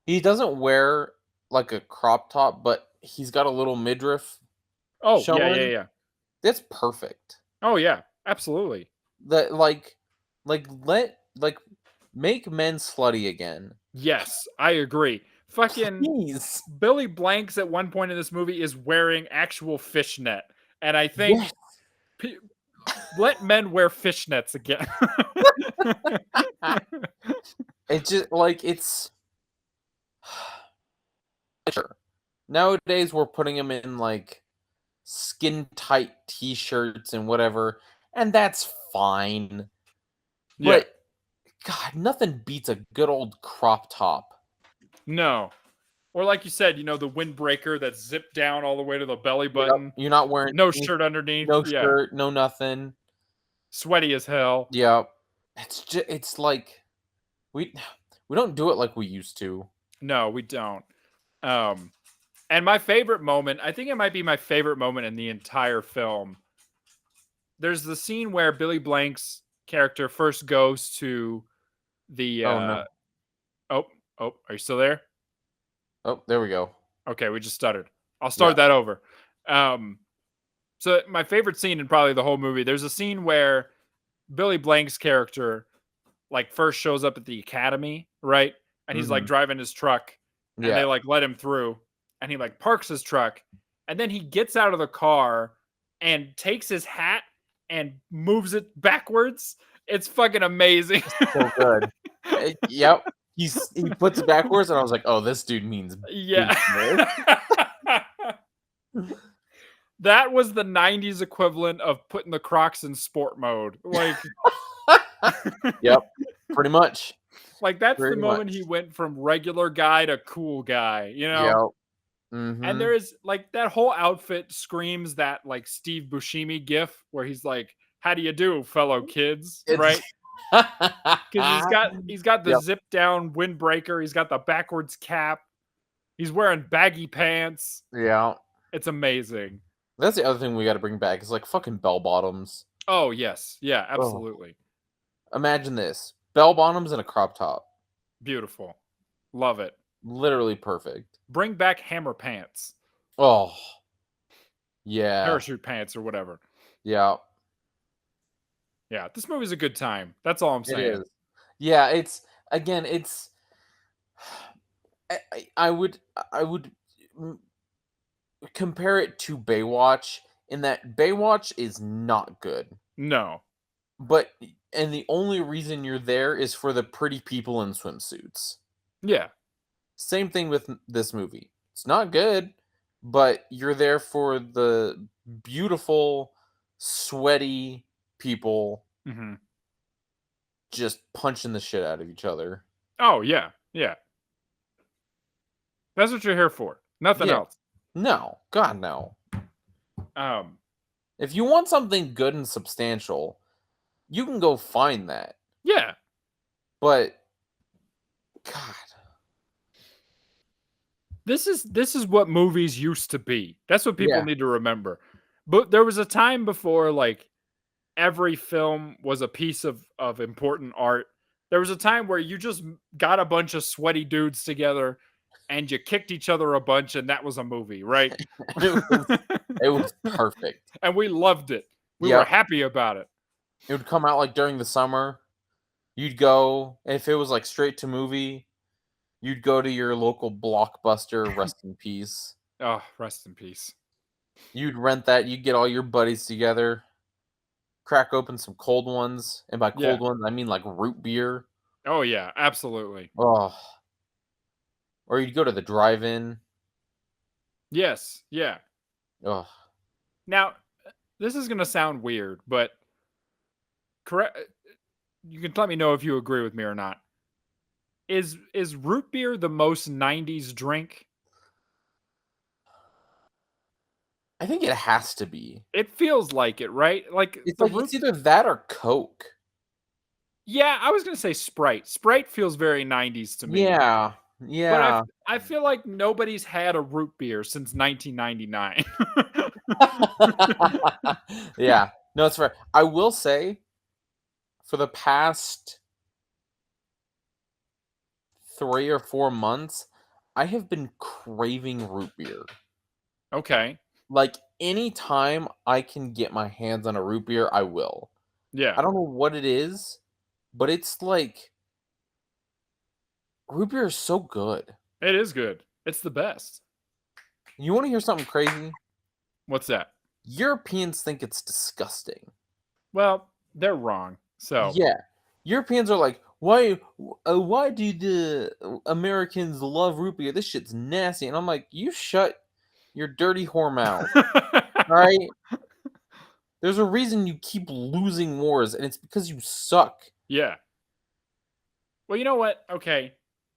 he doesn't wear like a crop top, but he's got a little midriff Oh, showing. yeah. That's perfect. Oh, yeah. Absolutely. That make men slutty again. Yes, I agree. Fucking Please. Billy Blanks at one point in this movie is wearing actual fishnet. And I think Yes. let men wear fishnets again. It's just like it's sure. Nowadays we're putting him in like skin tight t-shirts and whatever, and that's fine. Yeah. But God, nothing beats a good old crop top. No. Or like you said, the windbreaker that's zipped down all the way to the belly button. You're not wearing No shirt underneath. no Yeah. shirt, no nothing. Sweaty as hell. Yep. It's like we don't do it like we used to. No, we don't. And my favorite moment, I think it might be my favorite moment in the entire film. There's the scene where Billy Blank's character first goes to the Oh no. are you still there? Oh, there we go. Okay, we just stuttered. I'll start that over. So my favorite scene in probably the whole movie, there's a scene where Billy Blank's character like first shows up at the academy, right? And he's like driving his truck and they like let him through and he like parks his truck and then he gets out of the car and takes his hat and moves it backwards. It's fucking amazing. So good. Yep. He puts it backwards and I was like, "Oh, this dude means yeah." That was the 90s equivalent of putting the Crocs in sport mode. Like Yep. Pretty much. Like that's Pretty the moment much. he went from regular guy to cool guy, Yep. And there is like that whole outfit screams that like Steve Buscemi gif where he's like, "How do you do, fellow kids?" Right? Because he's got the zip down windbreaker, he's got the backwards cap, he's wearing baggy pants. Yeah. It's amazing. That's the other thing we got to bring back is like fucking bell bottoms. Oh yes, yeah, absolutely. Imagine this: bell bottoms and a crop top. Beautiful, love it. Literally perfect. Bring back hammer pants. Oh, yeah. Parachute pants or whatever. Yeah. Yeah, this movie's a good time. That's all I'm saying. It is. Yeah, it's I would compare it to Baywatch in that Baywatch is not good. No. And the only reason you're there is for the pretty people in swimsuits. Yeah. Same thing with this movie. It's not good, but you're there for the beautiful, sweaty people just punching the shit out of each other. Oh, yeah. Yeah. That's what you're here for. Nothing else. No. God, no. Um, If you want something good and substantial, you can go find that. Yeah. But God, This is what movies used to be. That's what people yeah, need to remember. But there was a time before like every film was a piece of important art. There was a time where you just got a bunch of sweaty dudes together and you kicked each other a bunch and that was a movie, right? it was perfect. And we loved it. We were Yep, happy about it. it would come out like during the summer. You'd go if it was like straight to movie. You'd go to your local Blockbuster. Rest in peace. Oh, rest in peace. You'd rent that. You'd get all your buddies together, crack open some cold ones, and by Yeah. cold ones I mean like root beer. Oh yeah, absolutely. Oh, or you'd go to the drive-in. Yes, yeah. Oh, Now, this is going to sound weird, but correct you can let me know if you agree with me or not. Is root beer the most 90s drink? I think it has to be. It feels like it, right? Like It's the like root it's either that or Coke. Yeah, I was going to say Sprite. Sprite feels very 90s to me. Yeah, But yeah. I feel like nobody's had a root beer since 1999. Yeah. No, it's fair. I will say, for the past 3 or 4 months, I have been craving root beer. Okay. Like anytime I can get my hands on a root beer, I will. Yeah. I don't know what it is, but it's like root beer is so good. It is good. It's the best. You want to hear something crazy? What's that? Europeans think it's disgusting. Well, they're wrong. So, Yeah. Europeans are like, why do the Americans love root beer? This shit's nasty. And I'm like, you shut your dirty whore mouth. Right? There's a reason you keep losing wars, and it's because you suck. yeah. Well, you know what? Okay.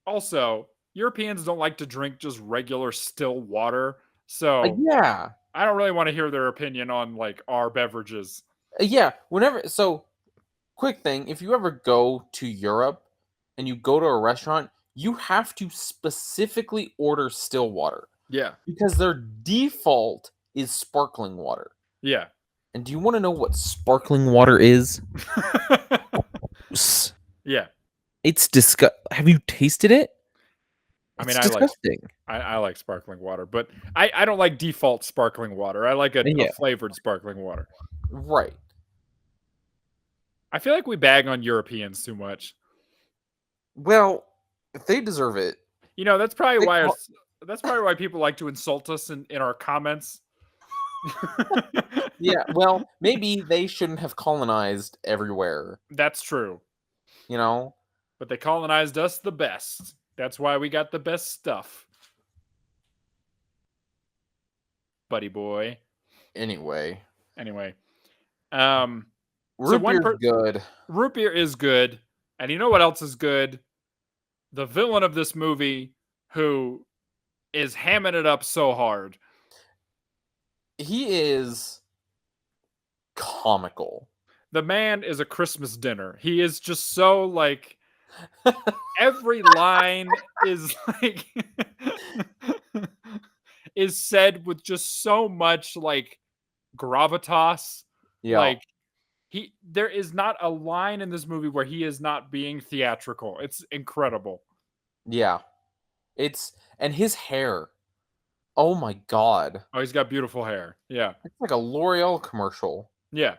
Also, Europeans don't like to drink just regular still water. So, Yeah. I don't really want to hear their opinion on like our beverages. Yeah. Quick thing, if you ever go to Europe and you go to a restaurant, you have to specifically order still water Yeah. because their default is sparkling water. Yeah. And do you want to know what sparkling water is? yeah. It's disgusting. Have you tasted it? I It's mean, disgusting. I like sparkling water, but I don't like default sparkling water. I like a Yeah. flavored sparkling water. Right. I feel like we bag on Europeans too much. Well, they deserve it. You know, that's probably They why call- that's probably why people like to insult us in our comments. Yeah, well, maybe they shouldn't have colonized everywhere, That's true. you know? But they colonized us the best. That's why we got the best stuff. Buddy boy. Anyway, Anyway. root beer's good. Root beer is good. And you know what else is good? The villain of this movie who is hamming it up so hard. He is comical. The man is a Christmas dinner. He is just so like every line is like is said with just so much like gravitas. Yeah. Like there is not a line in this movie where he is not being theatrical. It's incredible. Yeah. And his hair. Oh my god. Oh, he's got beautiful hair. Yeah. It's like a L'Oreal commercial. Yeah.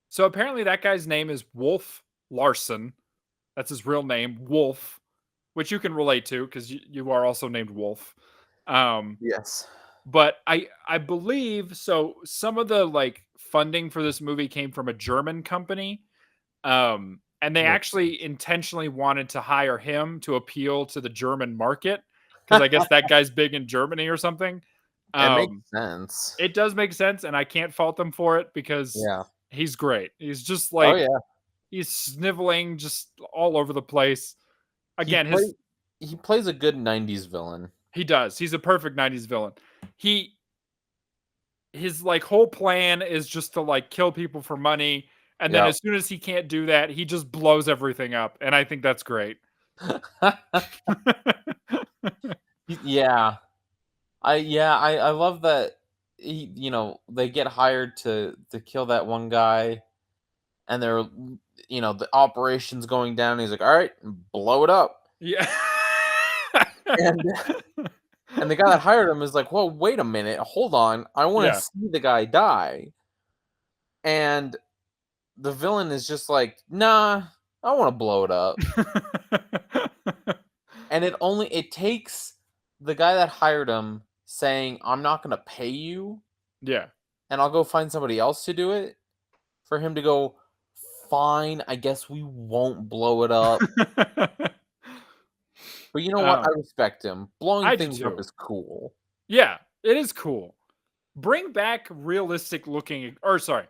So apparently that guy's name is Wolf Larson. That's his real name, Wolf, which you can relate to because you are also named Wolf. Yes. But I believe so. Some of the like funding for this movie came from a German company, and they Makes actually intentionally wanted to hire him to appeal to the German market because I guess that guy's big in Germany or something. It makes sense. It does make sense, and I can't fault them for it because Yeah. he's great. He's just Oh like yeah. he's sniveling just all over the place. Again, He plays a good 90s villain. he does. He's a perfect 90s villain. His like whole plan is just to like kill people for money And then Yep. as soon as he can't do that, he just blows everything up. And I think that's great. Yeah. I love that they get hired to kill that one guy, and they're the operation's going down. He's like, "All right, blow it up." Yeah. And and the guy that hired him is like, "Well, wait a minute. Hold on. I want to Yeah. see the guy die." And the villain is just like, "Nah, I want to blow it up." And it takes the guy that hired him saying, "I'm not going to pay you, Yeah. and I'll go find somebody else to do it," for him to go, "Fine, I guess we won't blow it up." But you know what? I um, respect him. Blowing I do things up too. is cool. Yeah, it is cool. Bring back realistic looking, or sorry,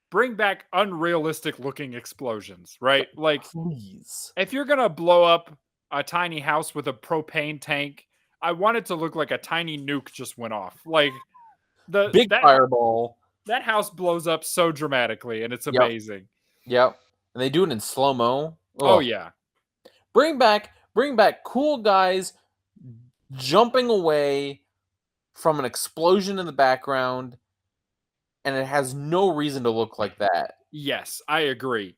bring back unrealistic looking explosions, right? Like, Please. if you're gonna blow up a tiny house with a propane tank, I want it to look like a tiny nuke just went off. Like the Big fireball. that house blows up so dramatically, and it's Yep. amazing. Yep. And they do it in slow-mo. Oh Oh, yeah, bring back cool guys jumping away from an explosion in the background, and it has no reason to look like that. yes, I agree.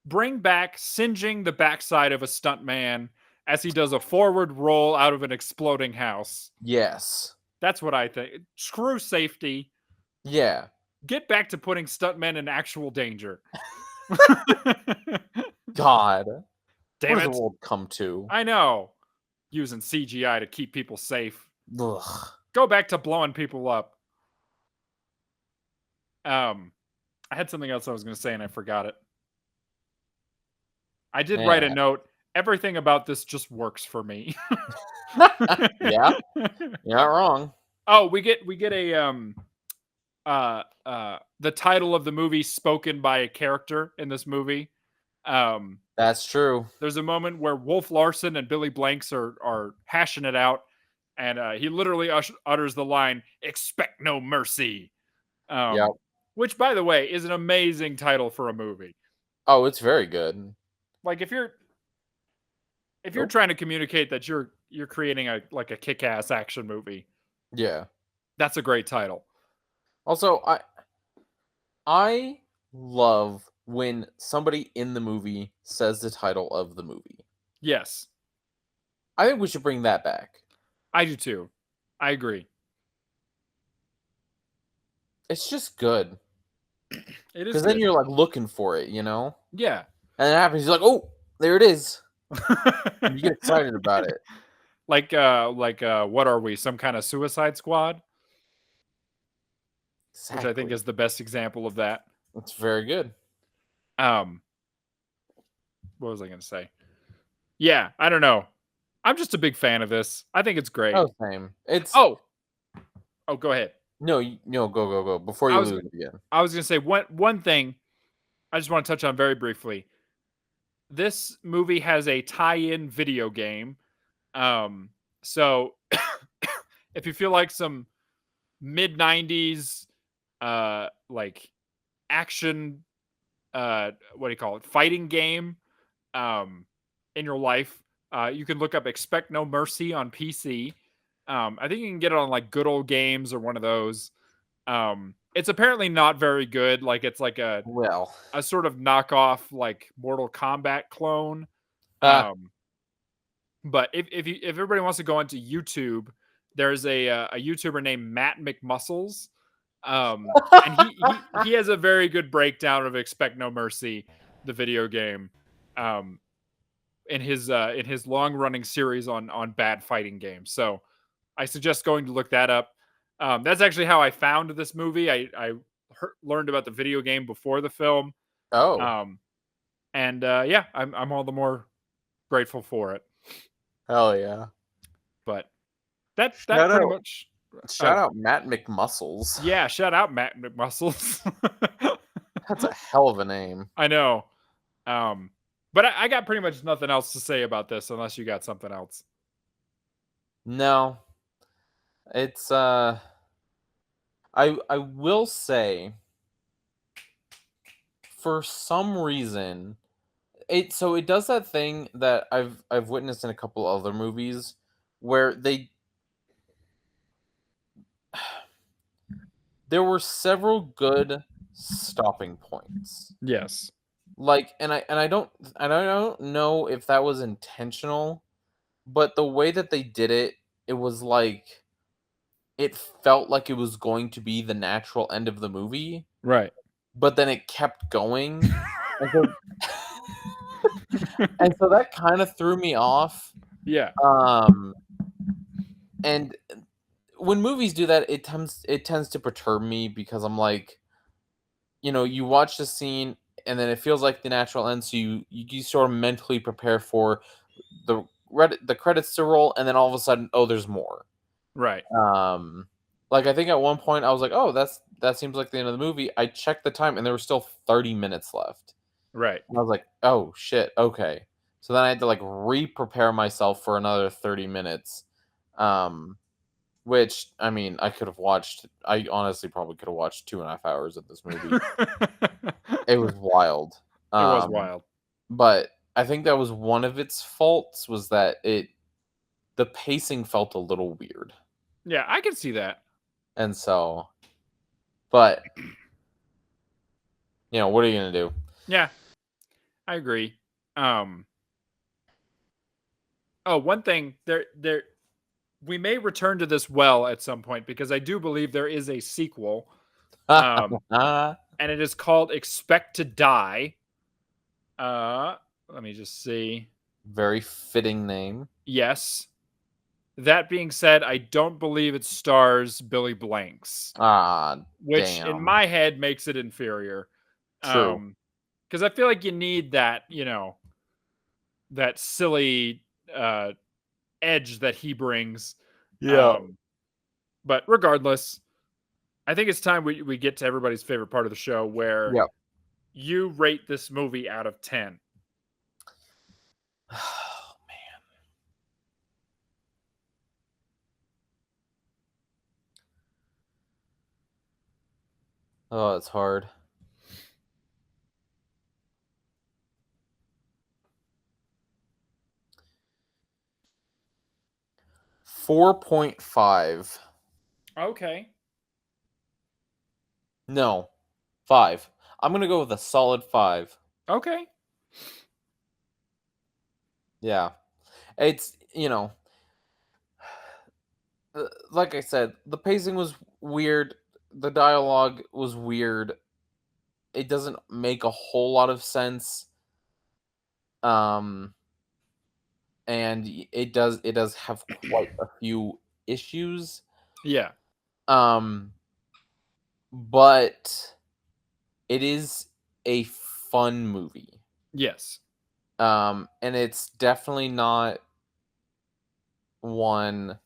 Bring back singeing the backside of a stuntman as he does a forward roll out of an exploding house. Yes. That's what I think. Screw safety. Yeah. Get back to putting stuntmen in actual danger. God. What Damn does the it. world come to? I know. Using CGI to keep people safe. Ugh. Go back to blowing people up. I had something else I was going to say and I forgot it. I did write a Yeah. note. Everything about this just works for me. Yeah. You're not wrong. Oh, we get a the title of the movie spoken by a character in this movie. That's true. There's a moment where Wolf Larson and Billy Blanks are hashing it out, and he literally utters the line "Expect no mercy," Yep. which, by the way, is an amazing title for a movie. Oh, it's very good. Like if you're Nope. trying to communicate that you're creating a kick-ass action movie, Yeah. that's a great title. Also, I love when somebody in the movie says the title of the movie. Yes, I think we should bring that back. I do too. I agree. It's just good. It is Because then good. you're like looking for it, you know? Yeah. And it happens, you're like, oh, there it is. And you get excited about it. like what are we? Some kind of Suicide Squad? Exactly. Which I think is the best example of that. It's very good. What was I going to say? Yeah, I don't know. I'm just a big fan of this. I think it's great. Oh, same. It's Oh, go ahead. no, go before you lose it again. I was going to say one thing I just want to touch on very briefly. This movie has a tie-in video game. So if you feel like some mid 90s like action what do you call it? Fighting game in your life, you can look up Expect No Mercy on PC. I think you can get it on like Good Old Games or one of those. It's apparently not very good. Like it's like a sort of knockoff like Mortal Kombat clone. But if everybody wants to go onto YouTube, there's a YouTuber named Matt McMuscles, and he has a very good breakdown of Expect No Mercy, the video game, in his long running series on bad fighting games. So I suggest going to look that up. That's actually how I found this movie. I learned about the video game before the film. Oh. And yeah, I'm all the more grateful for it. Hell yeah. But that pretty much. Shout out Matt McMuscles. Yeah, shout out Matt McMuscles. That's a hell of a name. I know. But I got pretty much nothing else to say about this unless you got something else. No. It's I will say for some reason, it does that thing that I've witnessed in a couple other movies where there were several good stopping points. Yes. Like, and I don't know if that was intentional, but the way that they did it, it was like it felt like it was going to be the natural end of the movie, Right. but then it kept going. And so, and so that kind of threw me off. Yeah. Um, and when movies do that, it tends to perturb me because I'm like, you watch the scene and then it feels like the natural end, so you sort of mentally prepare for the credits to roll, and then all of a sudden, oh, there's more. Right. Like I think at one point I was like, oh, that seems like the end of the movie. I checked the time and there were still 30 minutes left. Right. And I was like, oh shit, okay. So then I had to like re-prepare myself for another 30 minutes. Which I mean, I honestly probably could have watched 2.5 hours of this movie. It was wild. It was Um, wild. but I think that was one of its faults, was that the pacing felt a little weird. Yeah, I can see that. And so, but what are you gonna do? Yeah, I agree. Oh, one thing there we may return to this well at some point because I do believe there is a sequel. Um, and it is called Expect to Die. Let me just see. Very fitting name. Yes. That being said, I don't believe it stars Billy Blanks, which in Damn. my head makes it inferior. True. Because I feel like you need that, that silly edge that he brings. Yeah. But regardless, I think it's time we get to everybody's favorite part of the show where Yep. you rate this movie out of 10. Oh man. Oh, it's hard. 4.5. Okay. No, 5. I'm gonna go with a solid 5. Okay. Yeah. It's, like I said, the pacing was weird. The dialogue was weird. It doesn't make a whole lot of sense. Um, and it does have quite a few issues. Yeah. Um, but it is a fun movie. Yes. And it's definitely not one.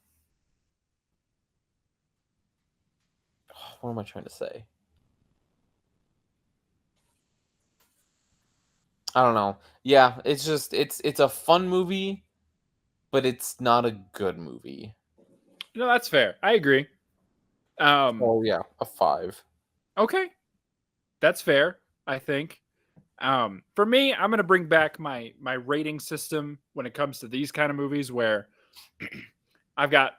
What am I trying to say? I don't know. Yeah, it's just it's a fun movie, but it's not a good movie. No, that's fair. I agree. Oh yeah, a 5. Okay. That's fair, I think. For me, I'm gonna bring back my rating system when it comes to these kind of movies where I've got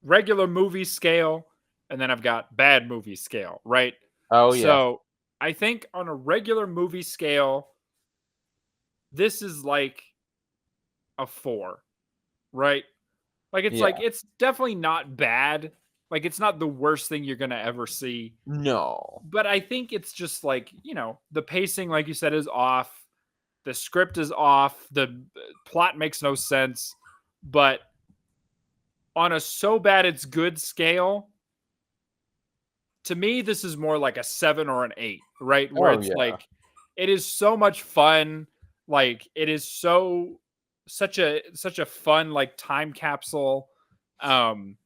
regular movie scale and then I've got bad movie scale, right? Oh yeah, So I think on a regular movie scale, this is like a 4, right? yeah. It's definitely not bad. Like it's not the worst thing you're gonna ever see. No. But I think it's just like, the pacing, like you said, is off. The script is off. The plot makes no sense. But on a so bad it's good scale, to me, this is more like a 7 or an 8, right? Where Oh it's yeah. like, it is so much fun. Like it is such a fun like time capsule. Um,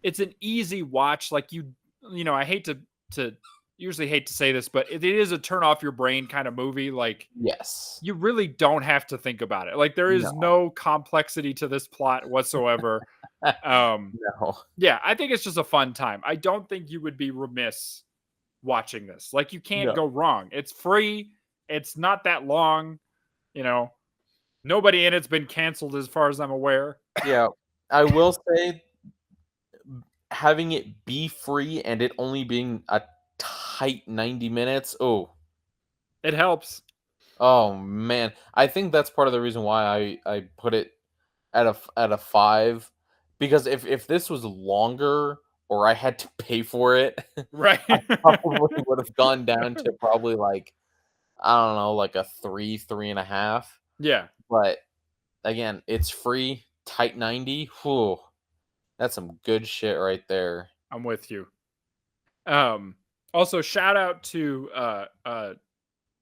it's an easy watch. Like I to usually hate to say this, but it is a turn off your brain kind of movie. Like Yes. you really don't have to think about it. Like there is No. no complexity to this plot whatsoever. Um, No. yeah, I think it's just a fun time. I don't think you would be remiss watching this. Like you can't No. go wrong. It's free. It's not that long, you know. Nobody in it's been canceled as far as I'm aware. Yeah, I will say having it be free and it only being a tight 90 minutes. It helps. Oh man, I think that's part of the reason why I put it at a 5, because if this was longer or I had to pay for it, Right. I probably would have gone down to probably like, I don't know, like a 3.5. Yeah, But again, it's free, tight 90. Whew, that's some good shit right there. I'm with you. Also shout out to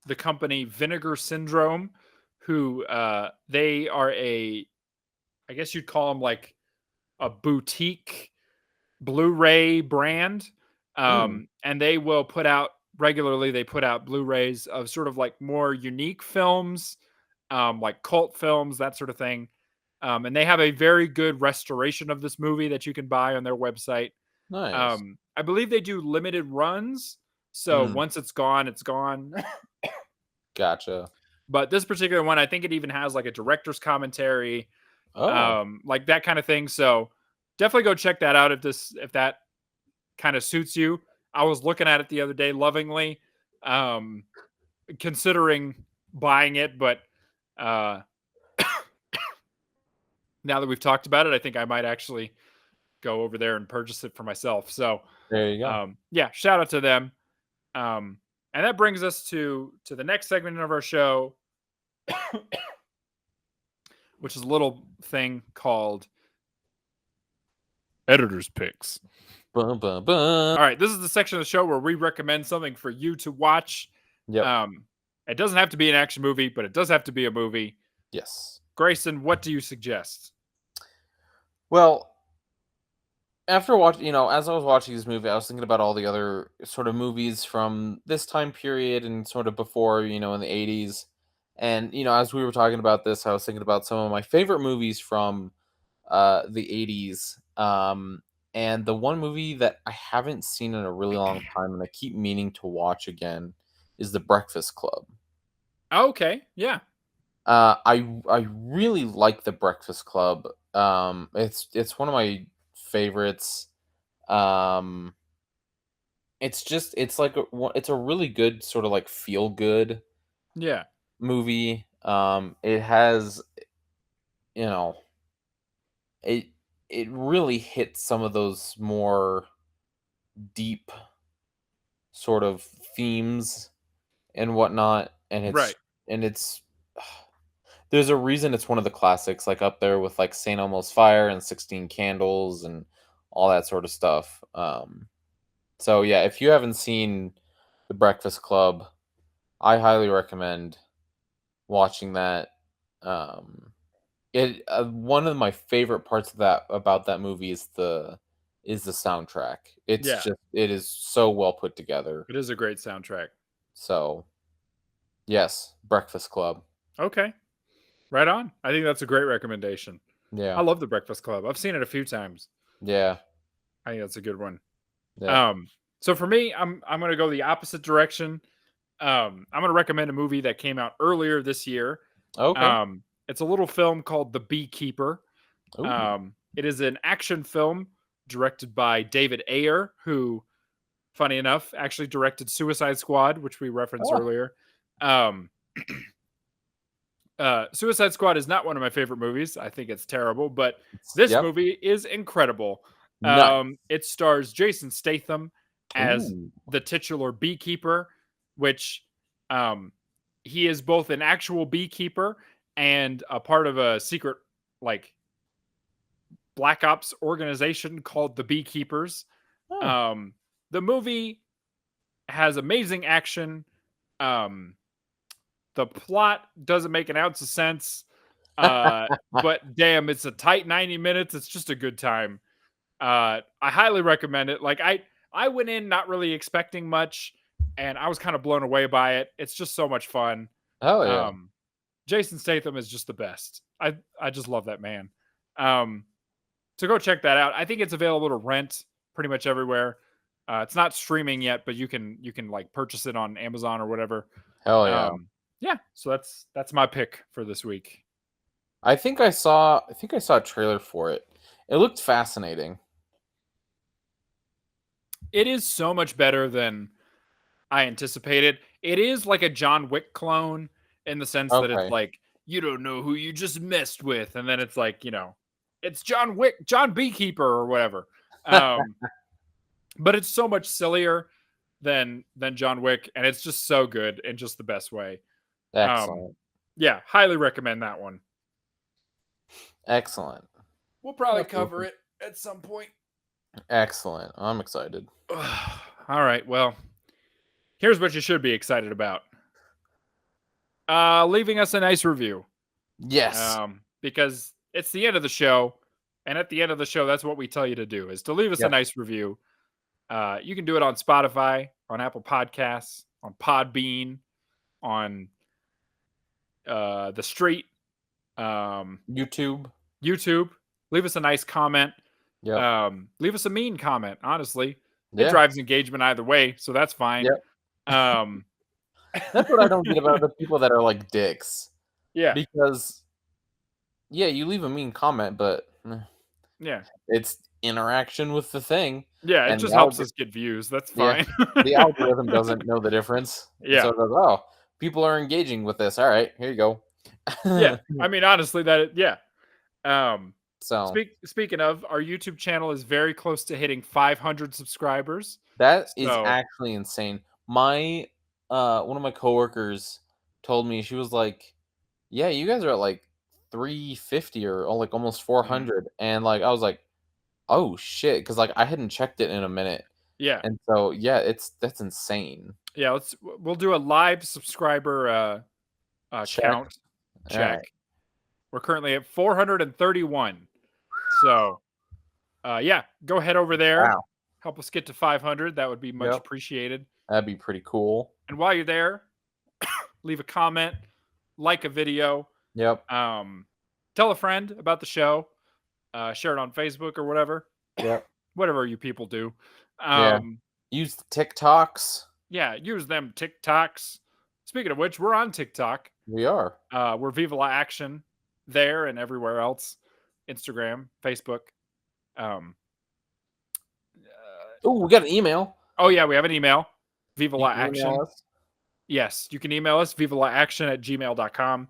the company Vinegar Syndrome, who they are I guess you'd call them like a boutique Blu-ray brand. Mm, And they will put out regularly, they put out Blu-rays of sort of like more unique films, like cult films, that sort of thing. And they have a very good restoration of this movie that you can buy on their website. nice. I believe they do limited runs. So Mm, once it's gone, it's gone. gotcha. But this particular one, I think it even has like a director's commentary, Oh, like that kind of thing. So definitely go check that out if that kind of suits you. I was looking at it the other day lovingly, um, considering buying it, but uh, now that we've talked about it, I think I might actually go over there and purchase it for myself. So there you go. yeah, shout out to them. And that brings us to the next segment of our show, which is a little thing called Editor's Picks. Bum, bum, bum. All right, this is the section of the show where we recommend something for you to watch. Yep. It doesn't have to be an action movie, but it does have to be a movie. Yes. Grayson, what do you suggest? Well, after watching, as I was watching this movie, I was thinking about all the other sort of movies from this time period and sort of before, in the 80s. And, as we were talking about this, I was thinking about some of my favorite movies from the 80s. And the one movie that I haven't seen in a really long time and I keep meaning to watch again is The Breakfast Club. Okay, yeah. I really like The Breakfast Club. It's one of my favorites. Um, it's a really good sort of like feel good Yeah. movie. It has, you know, it it really hits some of those more deep sort of themes and whatnot, and Right. it's there's a reason it's one of the classics, like up there with like Saint Elmo's Fire and 16 Candles and all that sort of stuff. So yeah, if you haven't seen The Breakfast Club, I highly recommend watching that. It One of my favorite parts of that about that movie is the soundtrack. Yeah. It is so well put together. It is a great soundtrack. So yes, Breakfast Club. Okay. Right on. I think that's a great recommendation. I Yeah, love The Breakfast Club. I've seen it a few times. yeah, I think that's a good one. yeah. So for me, I'm going to go the opposite direction. I'm going to recommend a movie that came out earlier this year. Okay. It's a little film called The Beekeeper. Ooh. It is an action film directed by David Ayer, who, funny enough, actually directed Suicide Squad, which we referenced Oh, earlier. Suicide Squad is not one of my favorite movies. I think it's terrible, but this yep. movie is incredible. Nice. It stars Jason Statham as Ooh. the titular beekeeper, which he is both an actual beekeeper and a part of a secret like black ops organization called the Beekeepers. Oh. The movie has amazing action. The plot doesn't make an ounce of sense. But damn, it's a tight 90 minutes. It's just a good time. I highly recommend it. Like I went in not really expecting much, and I was kind of blown away by it. It's just so much fun. Hell yeah. Um, Jason Statham is just the best. I just love that man. Um, so go check that out. I think it's available to rent pretty much everywhere. It's not streaming yet, but you can like purchase it on Amazon or whatever. Hell yeah. yeah, so that's my pick for this week. I think I saw a trailer for it. It looked fascinating. It is so much better than I anticipated. It is like a John Wick clone in the sense that it's Okay. like, you don't know who you just messed with, and then it's like, it's John Wick, John Beekeeper or whatever. But it's so much sillier than John Wick, and it's just so good in just the best way. Excellent. Yeah, highly recommend that one. Excellent. We'll probably That's cover awesome. it at some point. Excellent. I'm excited. All right, well, here's what you should be excited about. Leaving us a nice review. Yes. Because it's the end of the show, and at the end of the show, that's what we tell you to do, is to leave us a Yep. nice review. You can do it on Spotify, on Apple Podcasts, on Podbean, on the street, YouTube. Leave us a nice comment. Yep. Leave us a mean comment. Honestly, Yeah. it drives engagement either way, so that's fine. Yep. That's what I don't get about the people that are like dicks. Yeah. Because yeah, you leave a mean comment, but Yeah. it's interaction with the thing. Yeah, it And just the helps us get views. That's Yeah. fine. The algorithm doesn't know the difference. Yeah. So it goes, oh, people are engaging with this. All right, here you go. Yeah. I mean, honestly, yeah. So Speaking of, our YouTube channel is very close to hitting 500 subscribers. that is So- actually insane. My one of my coworkers told me, she was like, yeah, you guys are at like 350 or like almost 400. And like I was like, oh shit, because like I hadn't checked it in a minute. Yeah. And so yeah, that's insane. Yeah, we'll do a live subscriber Check. count check. Alright. We're currently at 431. So yeah, go head over there. Wow. Help us get to 500. That would be much Yep. appreciated. That'd be pretty cool. And while you're there, leave a comment, like a video, Yep. tell a friend about the show, share it on Facebook or whatever. Yep. Whatever you people do. Yeah. Use the TikToks. Yeah, use them TikToks. Speaking of which, we're on TikTok. We are. We're Viva La Action there and everywhere else. Instagram, Facebook. Oh, we got an email. Oh yeah, we have an email. Viva You La can Action. email us. Yes, you can email us, vivalaaction@gmail.com.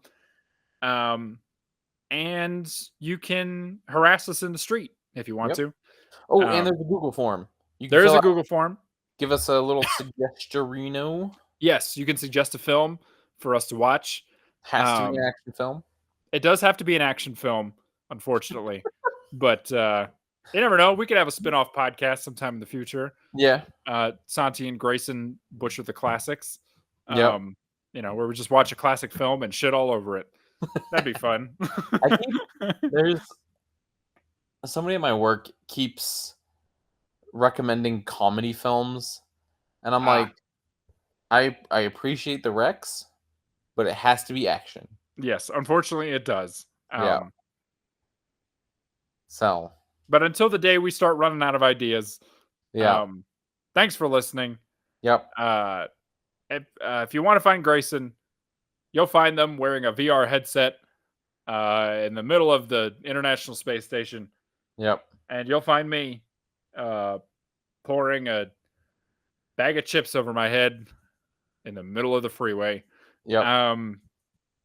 And you can harass us in the street if you want Yep. to. Oh, and there's a Google form. You can There is fill a out- Google form. Give us a little suggestion. Yes, you can suggest a film for us to watch. Has to be an action film. It does have to be an action film, unfortunately. But you never know. We could have a spin-off podcast sometime in the future. Yeah. Santi and Grayson butcher the classics. Yep. Where we just watch a classic film and shit all over it. That'd be fun. I think there's somebody at my work keeps recommending comedy films, and I'm like, I appreciate the recs, but it has to be action. Yes, unfortunately it does. Yeah. So, but until the day we start running out of ideas, yeah. Thanks for listening. Yep. If you want to find Grayson, you'll find them wearing a VR headset in the middle of the International Space Station. Yep. And you'll find me pouring a bag of chips over my head in the middle of the freeway. Yep.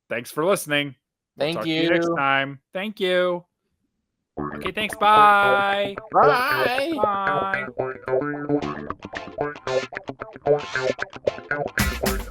Thanks for listening. Thank Talk you. To you next time. Thank you. Okay, thanks. Bye. Bye. Bye.